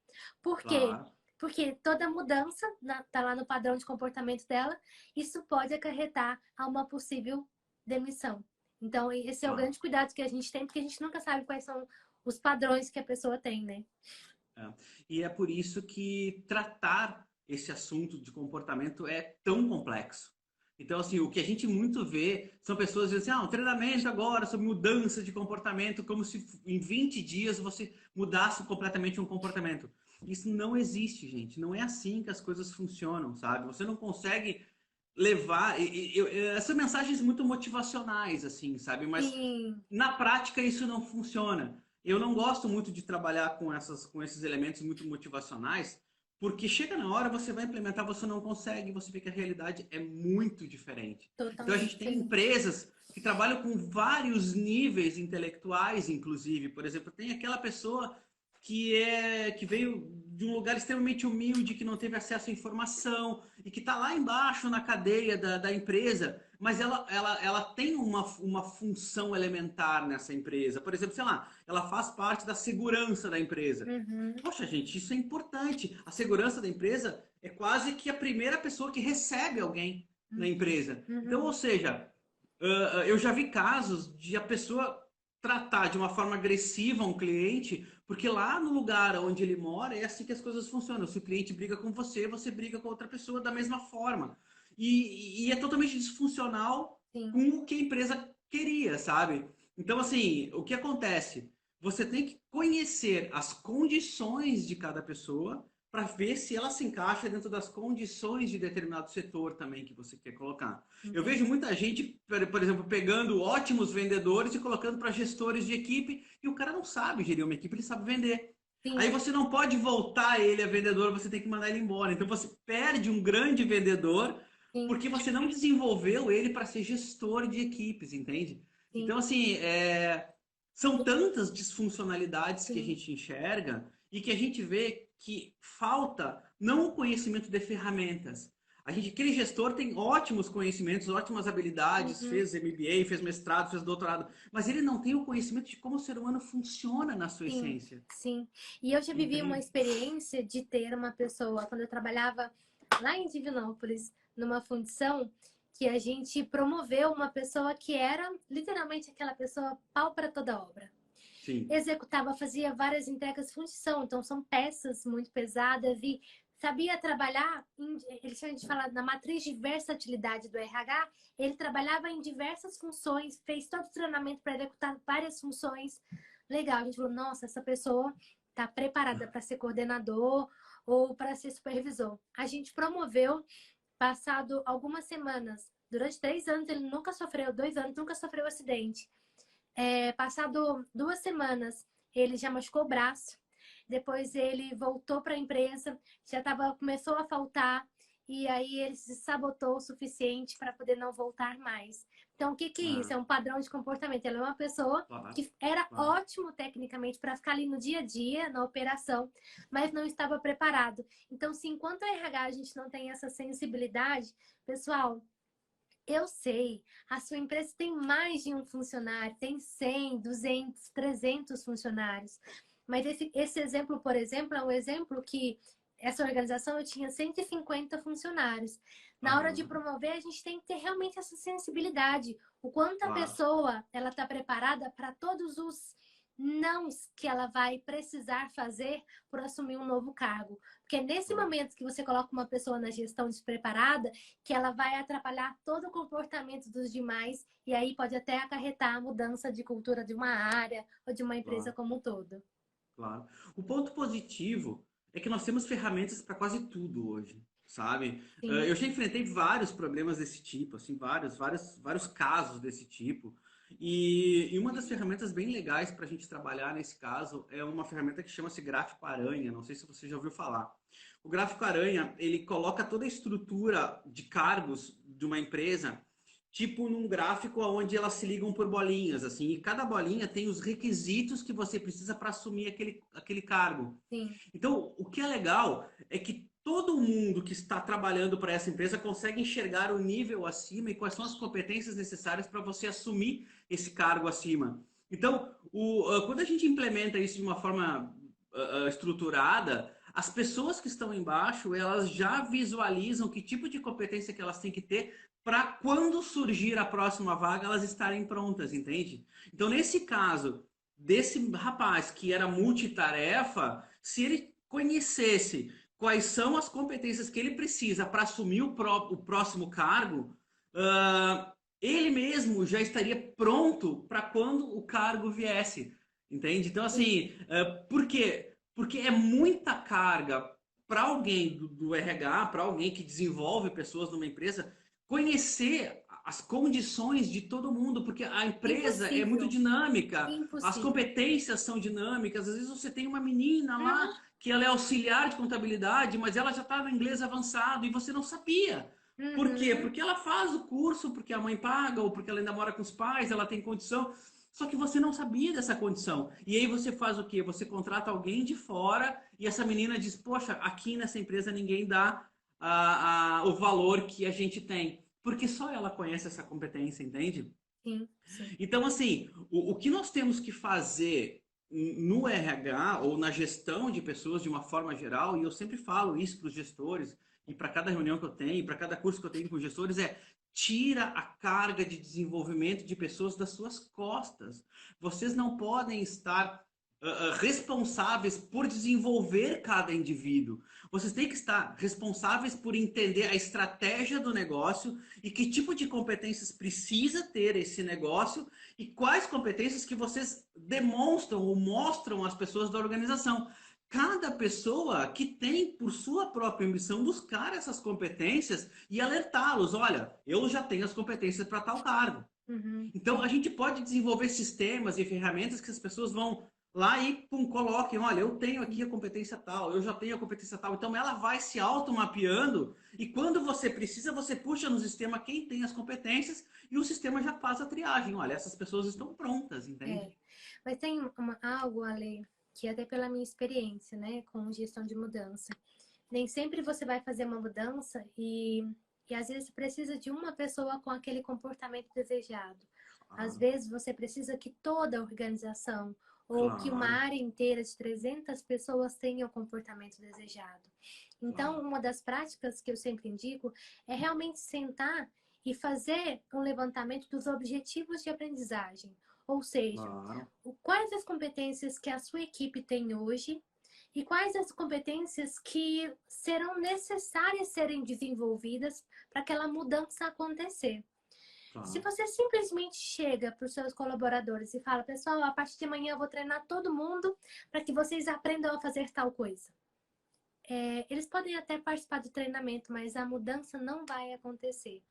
Speaker 1: Por quê?
Speaker 2: claro,
Speaker 1: Porque toda mudança está lá no padrão de comportamento dela, isso pode acarretar a uma possível demissão. Então, esse é o
Speaker 2: claro.
Speaker 1: grande cuidado que a gente tem, porque a gente nunca sabe quais são os padrões que a pessoa tem, né?
Speaker 2: É. E é por isso que tratar esse assunto de comportamento é tão complexo. Então, assim, o que a gente muito vê são pessoas dizendo assim, um treinamento agora sobre mudança de comportamento, como se em 20 dias você mudasse completamente um comportamento. Isso não existe, gente. Não é assim que as coisas funcionam, sabe? Você não consegue levar essas mensagens muito motivacionais, assim, sabe? Mas
Speaker 1: Sim,
Speaker 2: na prática isso não funciona. Eu não gosto muito de trabalhar com esses elementos muito motivacionais, porque chega na hora, você vai implementar, você não consegue, você vê que a realidade é muito diferente. Então a
Speaker 1: totalmente
Speaker 2: gente tem
Speaker 1: diferente.
Speaker 2: empresas que trabalham com vários níveis intelectuais, inclusive. Por exemplo, tem aquela pessoa que veio de um lugar extremamente humilde, que não teve acesso à informação e que está lá embaixo na cadeia da empresa, mas ela tem uma função elementar nessa empresa. Por exemplo, sei lá, ela faz parte da segurança da empresa.
Speaker 1: Uhum,
Speaker 2: Poxa, gente, isso é importante. A segurança da empresa é quase que a primeira pessoa que recebe alguém na empresa. Então, ou
Speaker 1: uhum,
Speaker 2: seja, eu já vi casos de a pessoa tratar de uma forma agressiva um cliente, porque lá no lugar onde ele mora é assim que as coisas funcionam. Se o cliente briga com você, você briga com outra pessoa da mesma forma. E é totalmente disfuncional
Speaker 1: sim,
Speaker 2: com o que a empresa queria, sabe? Então, assim, o que acontece? Você tem que conhecer as condições de cada pessoa para ver se ela se encaixa dentro das condições de determinado setor também que você quer colocar. Eu vejo
Speaker 1: entendi.
Speaker 2: muita gente, por exemplo, pegando ótimos vendedores e colocando para gestores de equipe e o cara não sabe gerir uma equipe, ele sabe vender. Aí
Speaker 1: Sim,
Speaker 2: você não pode voltar ele a vendedor, você tem que mandar ele embora. Então você perde um grande vendedor
Speaker 1: sim,
Speaker 2: porque você não desenvolveu ele para ser gestor de equipes, entende?
Speaker 1: sim,
Speaker 2: Então, assim, são tantas disfuncionalidades que a
Speaker 1: sim.
Speaker 2: gente enxerga e que a gente vê que falta não o conhecimento de ferramentas. Aquele gestor tem ótimos conhecimentos, ótimas habilidades,
Speaker 1: Uhum.
Speaker 2: fez MBA, fez mestrado, fez doutorado, mas ele não tem o conhecimento de como o ser humano funciona na sua
Speaker 1: Sim,
Speaker 2: essência.
Speaker 1: sim. E eu já vivi uma
Speaker 2: Entende?
Speaker 1: experiência de ter uma pessoa, quando eu trabalhava lá em Divinópolis, numa fundição, que a gente promoveu uma pessoa que era literalmente aquela pessoa pau para toda obra.
Speaker 2: Sim.
Speaker 1: Executava, fazia várias entregas de fundição, então são peças muito pesadas e sabia trabalhar, eles chamam de falar na matriz de versatilidade do RH, ele trabalhava em diversas funções, fez todo o treinamento para executar várias funções. Legal, a gente falou, nossa, essa pessoa está preparada para ser coordenador ou para ser supervisor. A gente promoveu, passado algumas semanas, durante 3 anos, ele nunca sofreu, 2 anos, nunca sofreu acidente. Passado 2 semanas, ele já machucou o braço. Depois ele voltou para a empresa, começou a faltar e aí ele se sabotou o suficiente para poder não voltar mais. Então, o que que é isso?
Speaker 2: Ah,
Speaker 1: É um padrão de comportamento. Ela é uma pessoa
Speaker 2: claro,
Speaker 1: que era
Speaker 2: claro,
Speaker 1: ótimo tecnicamente para ficar ali no dia a dia, na operação, mas não estava preparado. Então, se enquanto a RH a gente não tem essa sensibilidade, pessoal, eu sei, a sua empresa tem mais de um funcionário, tem 100, 200, 300 funcionários. Mas esse exemplo, por exemplo, é um exemplo que essa organização eu tinha 150 funcionários. Na hora de
Speaker 2: aham,
Speaker 1: promover, a gente tem que ter realmente essa sensibilidade. O quanto a
Speaker 2: claro,
Speaker 1: pessoa ela está preparada para todos os nãos que ela vai precisar fazer por assumir um novo cargo. Porque é nesse
Speaker 2: claro.
Speaker 1: momento que você coloca uma pessoa na gestão despreparada, que ela vai atrapalhar todo o comportamento dos demais e aí pode até acarretar a mudança de cultura de uma área ou de uma empresa
Speaker 2: Claro.
Speaker 1: como um todo.
Speaker 2: Claro. O ponto positivo é que nós temos ferramentas para quase tudo hoje, sabe?
Speaker 1: Sim,
Speaker 2: Eu já enfrentei vários problemas desse tipo, assim, vários casos desse tipo. E uma das ferramentas bem legais para a gente trabalhar nesse caso é uma ferramenta que chama-se Gráfico Aranha. Não sei se você já ouviu falar. O Gráfico Aranha, ele coloca toda a estrutura de cargos de uma empresa, tipo num gráfico onde elas se ligam por bolinhas, assim, e cada bolinha tem os requisitos que você precisa para assumir aquele cargo.
Speaker 1: Sim.
Speaker 2: Então, o que é legal é que todo mundo que está trabalhando para essa empresa consegue enxergar o nível acima e quais são as competências necessárias para você assumir esse cargo acima. Então, quando a gente implementa isso de uma forma estruturada, as pessoas que estão embaixo, elas já visualizam que tipo de competência que elas têm que ter para quando surgir a próxima vaga, elas estarem prontas, entende? Então, nesse caso desse rapaz que era multitarefa, se ele conhecesse quais são as competências que ele precisa para assumir o próximo cargo, ele mesmo já estaria pronto para quando o cargo viesse, entende? Então, assim, por quê? Porque é muita carga para alguém do RH, para alguém que desenvolve pessoas numa empresa, conhecer as condições de todo mundo, porque a empresa é muito
Speaker 1: Impossível.
Speaker 2: dinâmica, as
Speaker 1: Impossível.
Speaker 2: competências são dinâmicas. Às vezes você tem uma menina lá
Speaker 1: Uhum,
Speaker 2: que ela é auxiliar de contabilidade, mas ela já está no inglês avançado e você não sabia. Por quê?
Speaker 1: uhum.
Speaker 2: Porque ela faz o curso, porque a mãe paga, ou porque ela ainda mora com os pais, ela tem condição. Só que você não sabia dessa condição. E aí você faz o quê? Você contrata alguém de fora e essa menina diz: Poxa, aqui nessa empresa ninguém dá o valor que a gente tem. Porque só ela conhece essa competência, entende?
Speaker 1: Sim, sim.
Speaker 2: Então, assim, o que nós temos que fazer no RH ou na gestão de pessoas de uma forma geral, e eu sempre falo isso para os gestores, e para cada reunião que eu tenho, para cada curso que eu tenho com gestores, é tira a carga de desenvolvimento de pessoas das suas costas. Vocês não podem estar responsáveis por desenvolver cada indivíduo. Vocês têm que estar responsáveis por entender a estratégia do negócio e que tipo de competências precisa ter esse negócio e quais competências que vocês demonstram ou mostram às pessoas da organização. Cada pessoa que tem, por sua própria ambição, buscar essas competências e alertá-los. Olha, eu já tenho as competências para tal cargo.
Speaker 1: Uhum,
Speaker 2: Então, a
Speaker 1: sim.
Speaker 2: gente pode desenvolver sistemas e ferramentas que as pessoas vão lá e pum, coloquem, olha, eu tenho aqui a competência tal, eu já tenho a competência tal. Então, ela vai se automapeando e quando você precisa, você puxa no sistema quem tem as competências e o sistema já faz a triagem. Olha, essas pessoas estão prontas, entende?
Speaker 1: É. Mas tem algo, Ale, que até pela minha experiência, né, com gestão de mudança. Nem sempre você vai fazer uma mudança e às vezes precisa de uma pessoa com aquele comportamento desejado. Às
Speaker 2: Claro,
Speaker 1: vezes você precisa que toda a organização ou que uma
Speaker 2: claro,
Speaker 1: área inteira de 300 pessoas tenha o comportamento desejado. Então,
Speaker 2: claro,
Speaker 1: uma das práticas que eu sempre indico é realmente sentar e fazer um levantamento dos objetivos de aprendizagem. Ou seja,
Speaker 2: claro.
Speaker 1: quais as competências que a sua equipe tem hoje e quais as competências que serão necessárias serem desenvolvidas para aquela mudança acontecer. Se
Speaker 2: Claro.
Speaker 1: você simplesmente chega para os seus colaboradores e fala, pessoal, a partir de amanhã eu vou treinar todo mundo para que vocês aprendam a fazer tal coisa. Eles podem até participar do treinamento, mas a mudança não vai acontecer.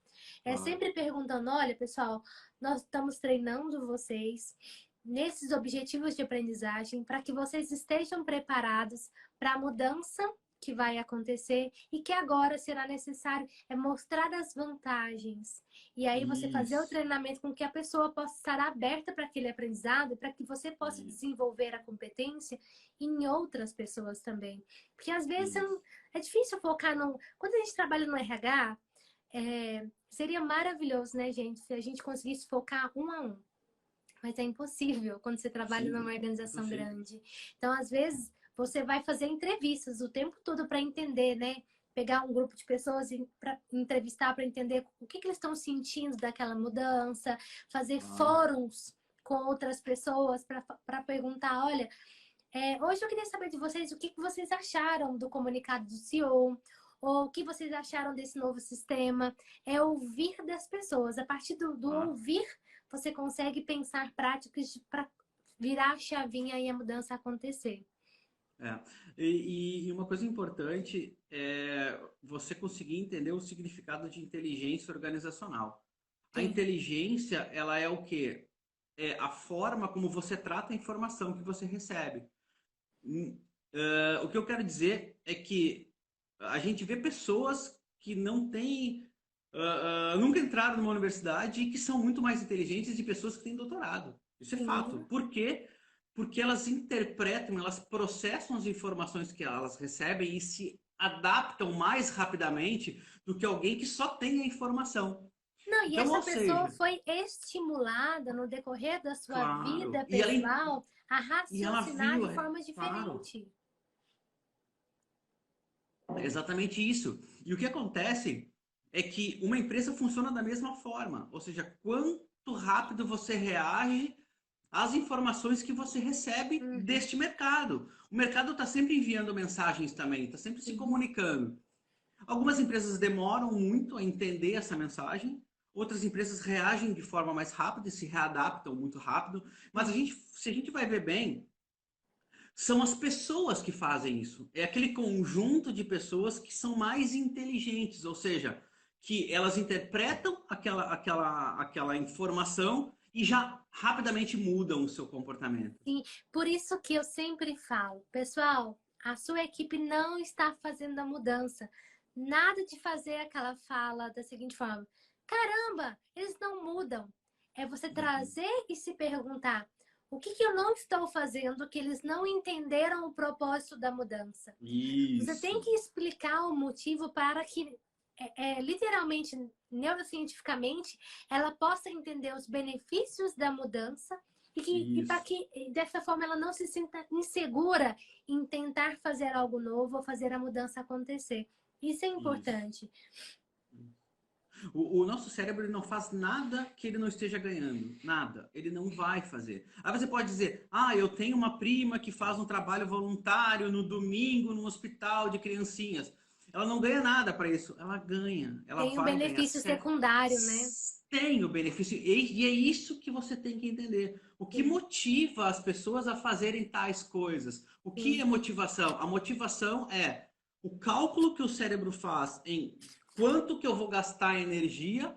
Speaker 1: É
Speaker 2: Claro.
Speaker 1: sempre perguntando: olha, pessoal, nós estamos treinando vocês nesses objetivos de aprendizagem para que vocês estejam preparados para a mudança que vai acontecer e que agora será necessário mostrar as vantagens. E aí você fazer o
Speaker 2: Isso,
Speaker 1: treinamento com que a pessoa possa estar aberta para aquele aprendizado, para que você possa
Speaker 2: isso,
Speaker 1: desenvolver a competência em outras pessoas também. Porque às vezes
Speaker 2: isso.
Speaker 1: é difícil focar no. Quando a gente trabalha no RH, seria maravilhoso, né, gente, se a gente conseguisse focar um a um. Mas é impossível quando você trabalha numa
Speaker 2: Sim,
Speaker 1: organização
Speaker 2: impossível.
Speaker 1: grande. Então, às vezes, você vai fazer entrevistas o tempo todo para entender, né? Pegar um grupo de pessoas para entrevistar, para entender o que eles estão sentindo daquela mudança, fazer
Speaker 2: Claro.
Speaker 1: fóruns com outras pessoas para perguntar, olha, hoje eu queria saber de vocês o que vocês acharam do comunicado do CEO, ou o que vocês acharam desse novo sistema. É ouvir das pessoas. A partir do
Speaker 2: Claro.
Speaker 1: ouvir, você consegue pensar práticas para virar a chavinha e a mudança acontecer.
Speaker 2: É. E uma coisa importante é você conseguir entender o significado de inteligência organizacional. A
Speaker 1: Sim.
Speaker 2: inteligência, ela é o quê? é a forma como você trata a informação que você recebe. O que eu quero dizer é que a gente vê pessoas que não têm, nunca entraram numa universidade e que são muito mais inteligentes de pessoas que têm doutorado. Isso é fato.
Speaker 1: Sim.
Speaker 2: Por quê? Porque elas interpretam, elas processam as informações que elas recebem e se adaptam mais rapidamente do que alguém que só tem a informação.
Speaker 1: Não, e
Speaker 2: Então,
Speaker 1: essa
Speaker 2: ou
Speaker 1: pessoa
Speaker 2: seja,
Speaker 1: foi estimulada no decorrer da sua
Speaker 2: claro,
Speaker 1: vida pessoal a
Speaker 2: e ela
Speaker 1: raciocinar
Speaker 2: viu,
Speaker 1: de forma
Speaker 2: claro,
Speaker 1: diferente.
Speaker 2: é exatamente isso. E o que acontece é que uma empresa funciona da mesma forma, ou seja, quanto rápido você reage às informações que você recebe
Speaker 1: Uhum,
Speaker 2: deste mercado. O mercado está sempre enviando mensagens também, está sempre se
Speaker 1: sim.
Speaker 2: comunicando. Algumas empresas demoram muito a entender essa mensagem, outras empresas reagem de forma mais rápida e se readaptam muito rápido, mas
Speaker 1: Sim.
Speaker 2: se a gente vai ver bem, são as pessoas que fazem isso. É aquele conjunto de pessoas que são mais inteligentes, ou seja, que elas interpretam aquela informação e já rapidamente mudam o seu comportamento.
Speaker 1: Sim, por isso que eu sempre falo, pessoal, a sua equipe não está fazendo a mudança. Nada de fazer aquela fala da seguinte forma: caramba, eles não mudam. É você
Speaker 2: Uhum.
Speaker 1: trazer e se perguntar: o que eu não estou fazendo que eles não entenderam o propósito da mudança? Você tem
Speaker 2: Isso,
Speaker 1: que explicar o motivo para que, literalmente, neurocientificamente, ela possa entender os benefícios da mudança e para
Speaker 2: isso,
Speaker 1: que, dessa forma, ela não se sinta insegura em tentar fazer algo novo ou fazer a mudança acontecer. Isso é
Speaker 2: isso.
Speaker 1: importante.
Speaker 2: O nosso cérebro ele não faz nada que ele não esteja ganhando. Nada. Ele não vai fazer. Aí você pode dizer: ah, eu tenho uma prima que faz um trabalho voluntário no domingo no hospital de criancinhas. Ela não ganha nada para isso. Ela ganha. Ela
Speaker 1: Tem um
Speaker 2: vai ganhar.
Speaker 1: benefício secundário, né?
Speaker 2: Tem o benefício. E é isso que você tem que entender. O que
Speaker 1: Sim,
Speaker 2: motiva as pessoas a fazerem tais coisas? O que
Speaker 1: sim.
Speaker 2: é motivação? A motivação é o cálculo que o cérebro faz em quanto que eu vou gastar energia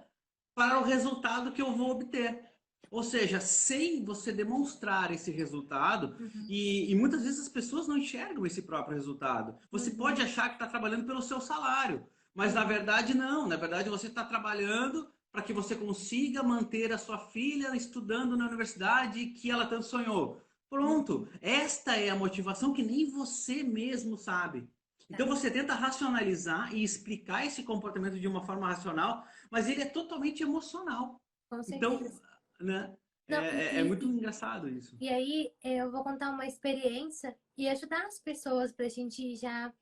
Speaker 2: para o resultado que eu vou obter. Ou seja, sem você demonstrar esse resultado,
Speaker 1: Uhum,
Speaker 2: e muitas vezes as pessoas não enxergam esse próprio resultado. Você pode
Speaker 1: uhum,
Speaker 2: achar que está trabalhando pelo seu salário, mas na
Speaker 1: uhum.
Speaker 2: verdade não. Na verdade você está trabalhando para que você consiga manter a sua filha estudando na universidade que ela tanto sonhou. Pronto,
Speaker 1: Uhum.
Speaker 2: esta é a motivação que nem você mesmo sabe.
Speaker 1: Tá,
Speaker 2: Então você tenta racionalizar e explicar esse comportamento de uma forma racional, mas ele é totalmente emocional.
Speaker 1: com
Speaker 2: Então,
Speaker 1: certeza.
Speaker 2: né,
Speaker 1: Não,
Speaker 2: é muito engraçado isso.
Speaker 1: e aí eu vou contar uma experiência e ajudar as pessoas para a gente ir já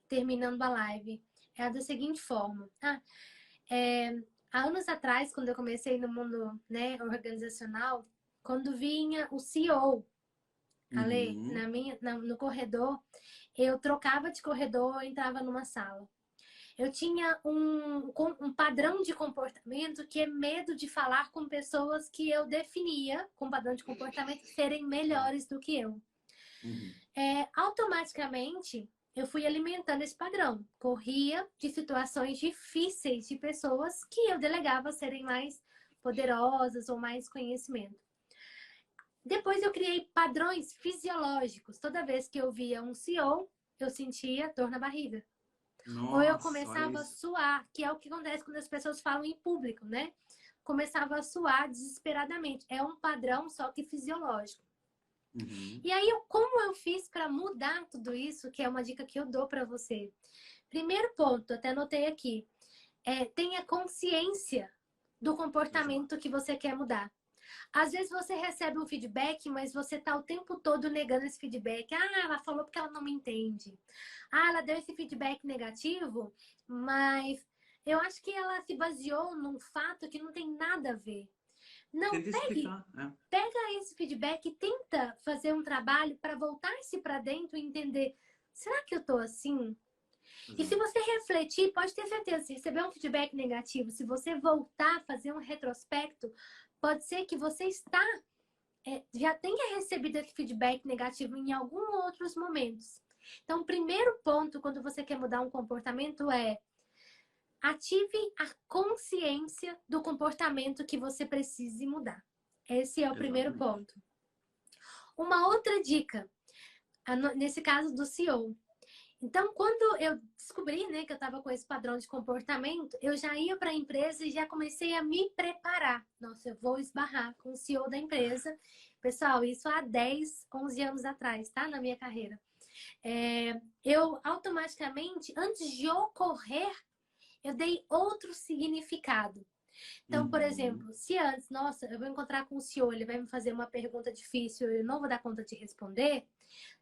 Speaker 1: terminando a live. É da seguinte forma. Há anos atrás, quando eu comecei no mundo, né, organizacional, quando vinha o CEO, Ale,
Speaker 2: Uhum,
Speaker 1: no corredor, eu trocava de corredor, eu entrava numa sala. Eu tinha um padrão de comportamento que é medo de falar com pessoas que eu definia com padrão de comportamento serem
Speaker 2: tá.
Speaker 1: melhores do que eu.
Speaker 2: Uhum,
Speaker 1: Automaticamente, eu fui alimentando esse padrão. Corria de situações difíceis de pessoas que eu delegava serem mais poderosas ou mais conhecimento. Depois eu criei padrões fisiológicos. Toda vez que eu via um CEO, eu sentia dor na barriga. Ou eu
Speaker 2: nossa, olha
Speaker 1: começava a
Speaker 2: isso.
Speaker 1: suar, que é o que acontece quando as pessoas falam em público, né? Começava a suar desesperadamente. É um padrão só que fisiológico.
Speaker 2: Uhum,
Speaker 1: E aí, como eu fiz para mudar tudo isso, que é uma dica que eu dou para você. Primeiro ponto, até anotei aqui, tenha consciência do
Speaker 2: exato.
Speaker 1: comportamento que você quer mudar. Às vezes você recebe um feedback, mas você tá o tempo todo negando esse feedback. Ah, ela falou porque ela não me entende. Ah, ela deu esse feedback negativo, mas eu acho que ela se baseou num fato que não tem nada a ver. Não,
Speaker 2: Tenta explicar, né?
Speaker 1: pega esse feedback e tenta fazer um trabalho para voltar-se para dentro e entender, será que eu tô assim? E se
Speaker 2: Exato.
Speaker 1: você refletir, pode ter certeza, se receber um feedback negativo, se você voltar a fazer um retrospecto, pode ser que você já tenha recebido esse feedback negativo em alguns outros momentos. Então, o primeiro ponto quando você quer mudar um comportamento é ative a consciência do comportamento que você precise mudar. Esse é o primeiro
Speaker 2: Exatamente.
Speaker 1: ponto. Uma outra dica, nesse caso do CEO. Então, quando eu descobri, né, que eu estava com esse padrão de comportamento, eu já ia para a empresa e já comecei a me preparar. Nossa, eu vou esbarrar com o CEO da empresa. Pessoal, isso há 10, 11 anos atrás, tá? Na minha carreira. Eu automaticamente, antes de ocorrer, eu dei outro significado. Então, por
Speaker 2: Uhum.
Speaker 1: exemplo, se antes, nossa, eu vou encontrar com o CEO, ele vai me fazer uma pergunta difícil, eu não vou dar conta de responder,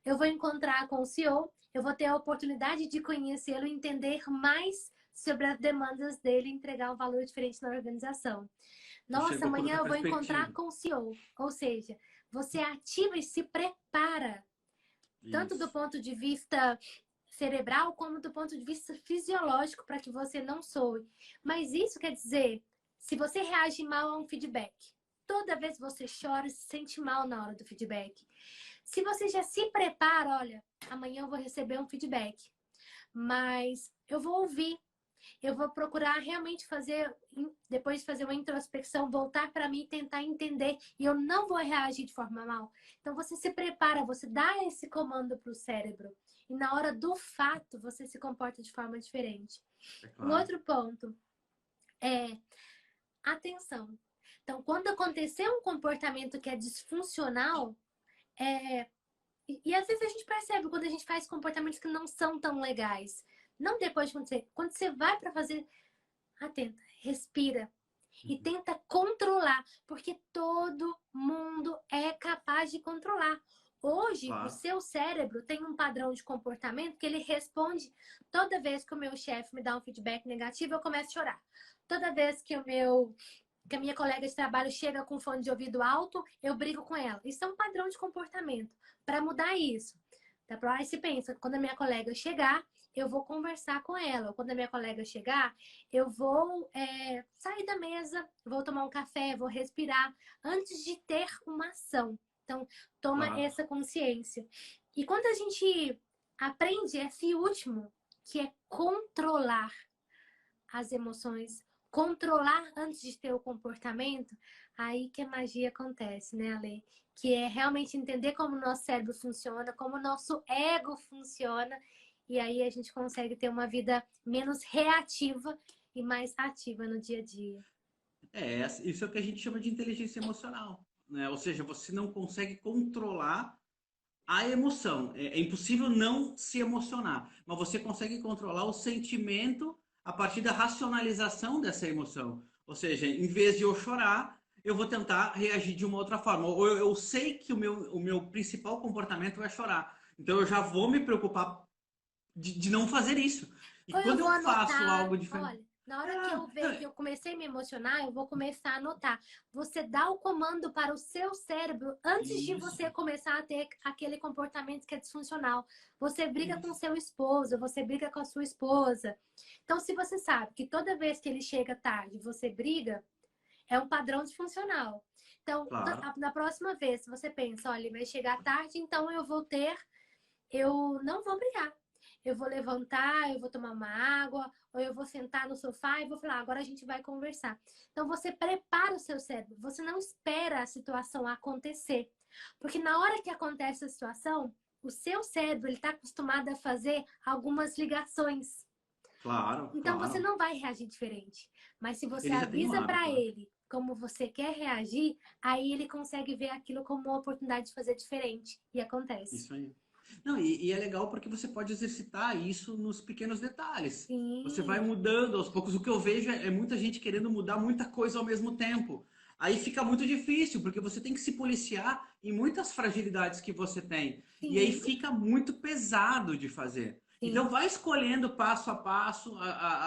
Speaker 1: eu vou encontrar com o CEO, eu vou ter a oportunidade de conhecê-lo e entender mais sobre as demandas dele e entregar um valor diferente na organização.
Speaker 2: Tu
Speaker 1: Nossa,
Speaker 2: chegou por
Speaker 1: amanhã
Speaker 2: outra
Speaker 1: eu vou encontrar
Speaker 2: perspectiva.
Speaker 1: com o CEO. Ou seja, você ativa e se prepara, tanto do
Speaker 2: Isso.
Speaker 1: ponto de vista cerebral como do ponto de vista fisiológico para que você não soe. Mas isso quer dizer, se você reage mal a um feedback, toda vez que você chora, se sente mal na hora do feedback. Se você já se prepara, olha, amanhã eu vou receber um feedback, mas eu vou ouvir, eu vou procurar realmente fazer, depois de fazer uma introspecção, voltar para mim e tentar entender. E eu não vou reagir de forma mal. Então você se prepara, você dá esse comando para o cérebro. E na hora do fato, você se comporta de forma diferente.
Speaker 2: É
Speaker 1: Um
Speaker 2: claro.
Speaker 1: outro ponto é atenção. Então, quando acontecer um comportamento que é disfuncional, é, e às vezes a gente percebe quando a gente faz comportamentos que não são tão legais. Não depois de acontecer. Quando você vai para fazer, atenta, respira e
Speaker 2: Uhum.
Speaker 1: tenta controlar, porque todo mundo é capaz de controlar. Hoje, o
Speaker 2: Claro.
Speaker 1: seu cérebro tem um padrão de comportamento que ele responde toda vez que o meu chefe me dá um feedback negativo, eu começo a chorar. Toda vez que a minha colega de trabalho chega com fone de ouvido alto, eu brigo com ela. Isso é um padrão de comportamento. Para mudar isso, tá? Aí se pensa, quando a minha colega chegar, eu vou conversar com ela. Quando a minha colega chegar, eu vou sair da mesa, vou tomar um café, vou respirar, antes de ter uma ação. Então, toma
Speaker 2: Claro.
Speaker 1: essa consciência. E quando a gente aprende esse último, que é controlar as emoções, controlar antes de ter o comportamento, aí que a magia acontece, né, Ale? Que é realmente entender como o nosso cérebro funciona, como o nosso ego funciona, e aí a gente consegue ter uma vida menos reativa e mais ativa no dia a dia.
Speaker 2: Isso é o que a gente chama de inteligência emocional, né? Ou seja, você não consegue controlar a emoção. É impossível não se emocionar, mas você consegue controlar o sentimento a partir da racionalização dessa emoção. Ou seja, em vez de eu chorar, eu vou tentar reagir de uma outra forma. Ou eu sei que o meu principal comportamento é chorar. Então eu já vou me preocupar de não fazer isso. E
Speaker 1: Ou eu
Speaker 2: quando
Speaker 1: vou
Speaker 2: eu faço
Speaker 1: anotar,
Speaker 2: algo diferente.
Speaker 1: olha, na hora que
Speaker 2: Ah,
Speaker 1: eu ver que eu comecei a me emocionar, eu vou começar a anotar. Você dá o comando para o seu cérebro antes de
Speaker 2: isso,
Speaker 1: você começar a ter aquele comportamento que é disfuncional. Você briga com
Speaker 2: isso.
Speaker 1: seu esposo, você briga com a sua esposa. Então, se você sabe que toda vez que ele chega tarde, você briga, é um padrão disfuncional. Então,
Speaker 2: Claro.
Speaker 1: na próxima vez, se você pensa, olha, ele vai chegar tarde, então eu não vou brigar. Eu vou levantar, eu vou tomar uma água, ou eu vou sentar no sofá e vou falar, agora a gente vai conversar. Então você prepara o seu cérebro, você não espera a situação acontecer. Porque na hora que acontece a situação, o seu cérebro está acostumado a fazer algumas ligações.
Speaker 2: Claro,
Speaker 1: Então você
Speaker 2: claro.
Speaker 1: não vai reagir diferente. Mas se você
Speaker 2: Ele já tem um
Speaker 1: avisa para
Speaker 2: hábito, né?
Speaker 1: ele como você quer reagir, aí ele consegue ver aquilo como uma oportunidade de fazer diferente. E acontece.
Speaker 2: Isso aí. Não, e é legal porque você pode exercitar isso nos pequenos detalhes. Você vai
Speaker 1: Sim,
Speaker 2: mudando aos poucos. O que eu vejo é muita gente querendo mudar muita coisa ao mesmo tempo. Aí fica muito difícil, porque você tem que se policiar em muitas fragilidades que você tem. E aí
Speaker 1: sim,
Speaker 2: fica muito pesado de fazer. Então
Speaker 1: sim.
Speaker 2: vai escolhendo passo a passo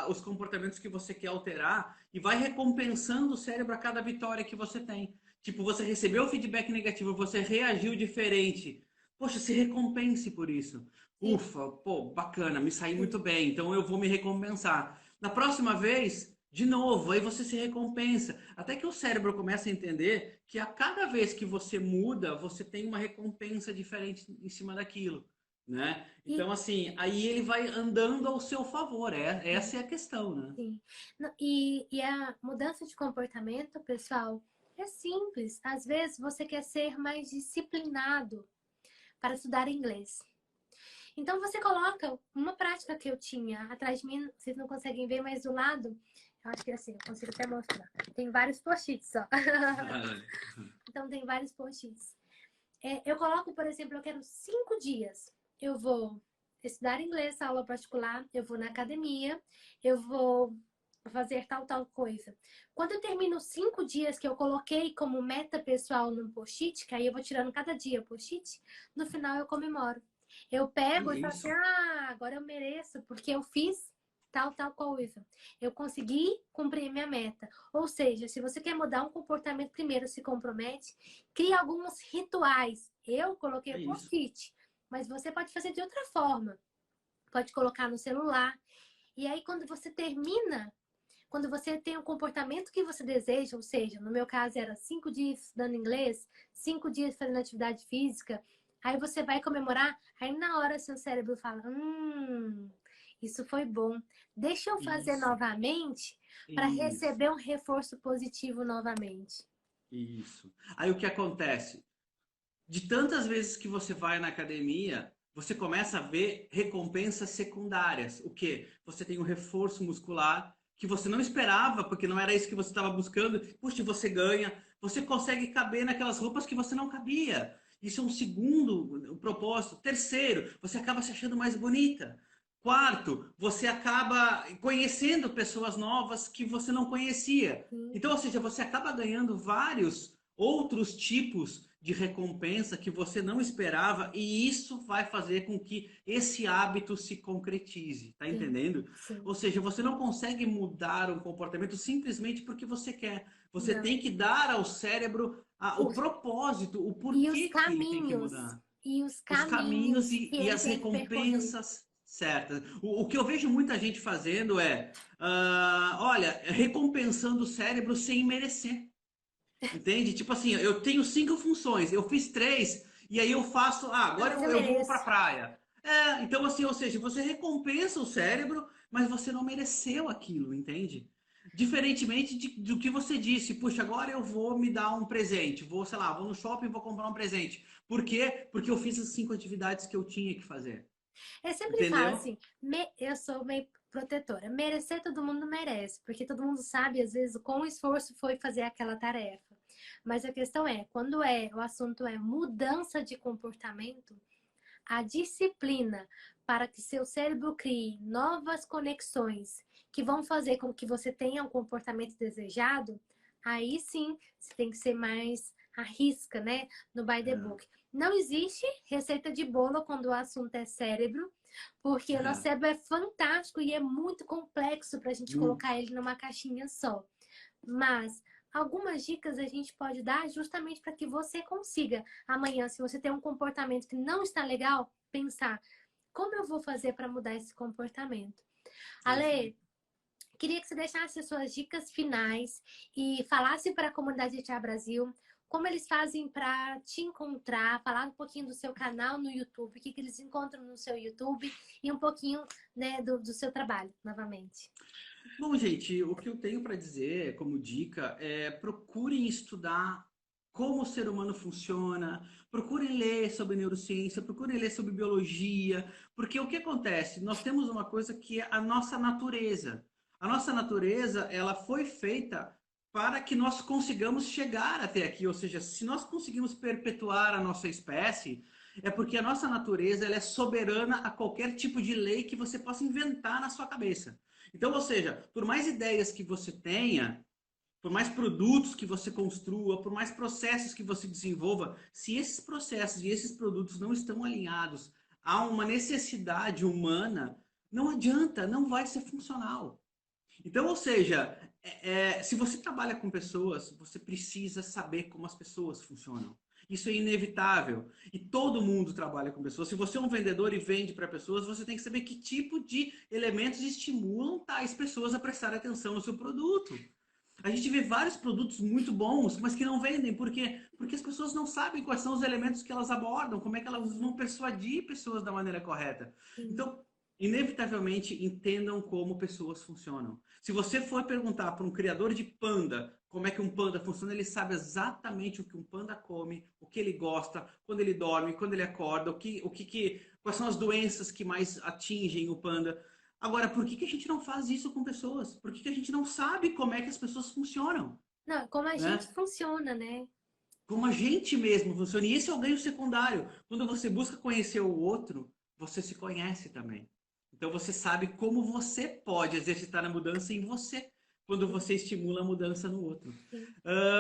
Speaker 2: os comportamentos que você quer alterar e vai recompensando o cérebro a cada vitória que você tem. Tipo, você recebeu feedback negativo, você reagiu diferente. Poxa, se recompense por isso.
Speaker 1: Sim,
Speaker 2: Ufa, pô, bacana, me saí muito
Speaker 1: sim.
Speaker 2: bem, então eu vou me recompensar. Na próxima vez, de novo, aí você se recompensa. Até que o cérebro começa a entender que a cada vez que você muda, você tem uma recompensa diferente em cima daquilo, né?
Speaker 1: E,
Speaker 2: Então, assim, aí ele vai andando ao seu favor.
Speaker 1: sim,
Speaker 2: Essa é a questão, né?
Speaker 1: sim. E a mudança de comportamento, pessoal, É simples. Às vezes você quer ser mais disciplinado para estudar inglês. Então você coloca uma prática que eu tinha atrás de mim, vocês não conseguem ver, mas do lado, eu acho que é assim, eu consigo até mostrar. Tem vários post-its, ó. Então tem vários post-its. Eu coloco, por exemplo, eu quero 5 dias. Eu vou estudar inglês, aula particular, eu vou na academia, eu vou fazer tal coisa. Quando eu termino os 5 dias que eu coloquei como meta pessoal no post-it, que aí eu vou tirando cada dia o post-it, no final eu comemoro. Eu pego e falo assim,
Speaker 2: Isso,
Speaker 1: agora eu mereço, porque eu fiz tal coisa. Eu consegui cumprir minha meta. Ou seja, se você quer mudar um comportamento, primeiro se compromete, cria alguns rituais. Eu coloquei
Speaker 2: é
Speaker 1: o
Speaker 2: isso.
Speaker 1: post-it, mas você pode fazer de outra forma. Pode colocar no celular. E aí, quando você termina, quando você tem o comportamento que você deseja, ou seja, no meu caso era 5 dias estudando inglês, 5 dias fazendo atividade física, aí você vai comemorar, aí na hora seu cérebro fala, isso foi bom. Deixa eu fazer
Speaker 2: Isso,
Speaker 1: novamente para
Speaker 2: isso,
Speaker 1: receber um reforço positivo novamente.
Speaker 2: isso. Aí o que acontece? De tantas vezes que você vai na academia, você começa a ver recompensas secundárias. O quê? Você tem um reforço muscular que você não esperava, porque não era isso que você estava buscando. Puxa, você ganha, você consegue caber naquelas roupas que você não cabia. Isso é um segundo propósito. Terceiro, você acaba se achando mais bonita. Quarto, você acaba conhecendo pessoas novas que você não conhecia.
Speaker 1: Sim,
Speaker 2: Então, ou seja, você acaba ganhando vários outros tipos de recompensa que você não esperava e isso vai fazer com que esse hábito se concretize, tá
Speaker 1: sim,
Speaker 2: entendendo?
Speaker 1: sim.
Speaker 2: Ou seja, você não consegue mudar um comportamento simplesmente porque você quer. Você
Speaker 1: Não.
Speaker 2: tem que dar ao cérebro o
Speaker 1: Os-
Speaker 2: propósito, o
Speaker 1: e os
Speaker 2: porquê que ele tem que
Speaker 1: caminhos,
Speaker 2: mudar.
Speaker 1: e os
Speaker 2: Os caminhos
Speaker 1: caminhos que
Speaker 2: e
Speaker 1: ele
Speaker 2: as
Speaker 1: tem que percorrer.
Speaker 2: recompensas certas. O que eu vejo muita gente fazendo é, olha, recompensando o cérebro sem merecer. Entende? Tipo assim, eu tenho 5 funções, eu fiz 3, e aí eu faço,
Speaker 1: Não,
Speaker 2: agora
Speaker 1: mas eu
Speaker 2: eu vou pra
Speaker 1: mereço.
Speaker 2: praia. Então assim, ou seja, você recompensa o cérebro, mas você não mereceu aquilo, entende? Diferentemente do que você disse, puxa, agora eu vou me dar um presente, vou, sei lá, vou no shopping e vou comprar um presente. Por quê? Porque eu fiz as 5 atividades que eu tinha que fazer.
Speaker 1: Eu sempre falo
Speaker 2: Entendeu?
Speaker 1: assim, eu sou meio protetora. Merecer todo mundo merece, porque todo mundo sabe, às vezes, o quão esforço foi fazer aquela tarefa. Mas a questão é, quando o assunto é mudança de comportamento, a disciplina para que seu cérebro crie novas conexões que vão fazer com que você tenha um comportamento desejado, aí sim você tem que ser mais à risca, né? No by the
Speaker 2: É,
Speaker 1: book. Não existe receita de bolo quando o assunto é cérebro, porque o nosso
Speaker 2: é,
Speaker 1: cérebro é fantástico e é muito complexo para a gente
Speaker 2: muito.
Speaker 1: colocar ele numa caixinha só. Mas algumas dicas a gente pode dar justamente para que você consiga amanhã, se você tem um comportamento que não está legal, pensar como eu vou fazer para mudar esse comportamento.
Speaker 2: É isso aí.
Speaker 1: Ale, queria que você deixasse as suas dicas finais e falasse para a comunidade de Brasil como eles fazem para te encontrar, falar um pouquinho do seu canal no YouTube, o que eles encontram no seu YouTube e um pouquinho, né, do seu trabalho, novamente.
Speaker 2: Bom, gente, o que eu tenho para dizer como dica é procurem estudar como o ser humano funciona, procurem ler sobre neurociência, procurem ler sobre biologia, porque o que acontece? Nós temos uma coisa que é a nossa natureza. A nossa natureza, ela foi feita para que nós consigamos chegar até aqui, ou seja, se nós conseguimos perpetuar a nossa espécie, é porque a nossa natureza ela é soberana a qualquer tipo de lei que você possa inventar na sua cabeça. Então, ou seja, por mais ideias que você tenha, por mais produtos que você construa, por mais processos que você desenvolva, se esses processos e esses produtos não estão alinhados a uma necessidade humana, não adianta, não vai ser funcional. Então, ou seja, se você trabalha com pessoas, você precisa saber como as pessoas funcionam. Isso é inevitável. E todo mundo trabalha com pessoas. Se você é um vendedor e vende para pessoas, você tem que saber que tipo de elementos estimulam tais pessoas a prestar atenção no seu produto. A gente vê vários produtos muito bons, mas que não vendem. Por quê? Porque as pessoas não sabem quais são os elementos que elas abordam, como é que elas
Speaker 1: Sim,
Speaker 2: vão persuadir pessoas da maneira correta.
Speaker 1: sim.
Speaker 2: Então, inevitavelmente entendam como pessoas funcionam. Se você for perguntar para um criador de panda como é que um panda funciona, ele sabe exatamente o que um panda come, o que ele gosta, quando ele dorme, quando ele acorda, quais são as doenças que mais atingem o panda. Agora, por que a gente não faz isso com pessoas? Por que a gente não sabe como é que as pessoas funcionam?
Speaker 1: Não, como a gente
Speaker 2: Né?
Speaker 1: funciona, né?
Speaker 2: Como a gente mesmo funciona. E esse é o ganho secundário. Quando você busca conhecer o outro, você se conhece também. Então você sabe como você pode exercitar a mudança em você, quando você estimula a mudança no outro.
Speaker 1: Sim.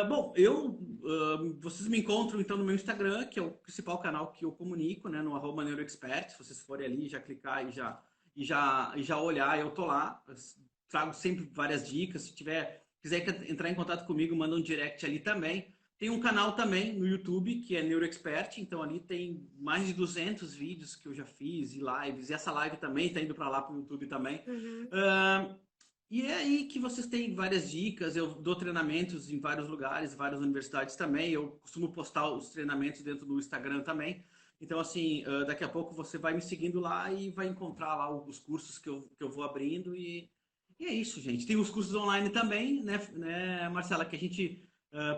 Speaker 2: Bom, vocês me encontram então no meu Instagram, que é o principal canal que eu comunico, né, no @neuroexpert. Se vocês forem ali, já clicar e já olhar, eu tô lá. Eu trago sempre várias dicas. Se quiser entrar em contato comigo, manda um direct ali também. Tem um canal também no YouTube, que é NeuroExpert, então ali tem mais de 200 vídeos que eu já fiz e lives, e essa live também está indo para lá para o YouTube também.
Speaker 1: Uhum.
Speaker 2: E é aí que vocês têm várias dicas, eu dou treinamentos em vários lugares, várias universidades também, eu costumo postar os treinamentos dentro do Instagram também. Então, assim, daqui a pouco você vai me seguindo lá e vai encontrar lá os cursos que eu vou abrindo e é isso, gente. Tem os cursos online também, né, Marcela, que a gente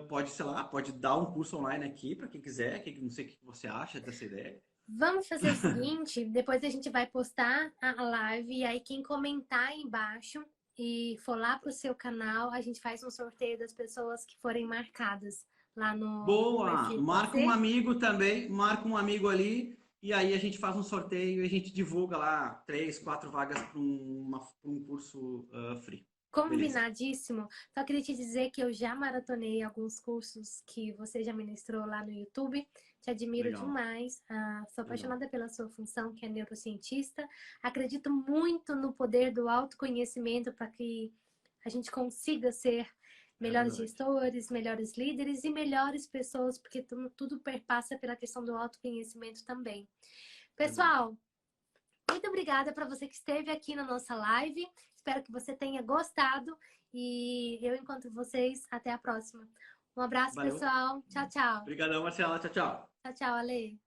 Speaker 2: pode, sei lá, pode dar um curso online aqui para quem quiser, não sei o que você acha dessa ideia.
Speaker 1: Vamos fazer o seguinte, depois a gente vai postar a live e aí quem comentar aí embaixo e for lá pro seu canal, a gente faz um sorteio das pessoas que forem marcadas lá no
Speaker 2: Boa!
Speaker 1: perfil. Pode
Speaker 2: Marca um
Speaker 1: ser?
Speaker 2: amigo também, marca um amigo ali e aí a gente faz um sorteio e a gente divulga lá 3, 4 vagas para um curso free. Beleza?
Speaker 1: Combinadíssimo. Só queria te dizer que eu já maratonei alguns cursos que você já ministrou lá no YouTube. Te admiro
Speaker 2: Legal,
Speaker 1: demais. Sou
Speaker 2: legal.
Speaker 1: apaixonada pela sua função, que é neurocientista. Acredito muito no poder do autoconhecimento para que a gente consiga ser
Speaker 2: É
Speaker 1: melhores
Speaker 2: verdade.
Speaker 1: gestores, melhores líderes e melhores pessoas, porque tudo perpassa pela questão do autoconhecimento também.
Speaker 2: Verdade.
Speaker 1: Pessoal, muito obrigada para você que esteve aqui na nossa live. Espero que você tenha gostado e eu encontro vocês até a próxima. Um abraço,
Speaker 2: Valeu.
Speaker 1: pessoal. Tchau, tchau.
Speaker 2: Obrigadão, Marcela. Tchau, tchau.
Speaker 1: Tchau, tchau, Ale.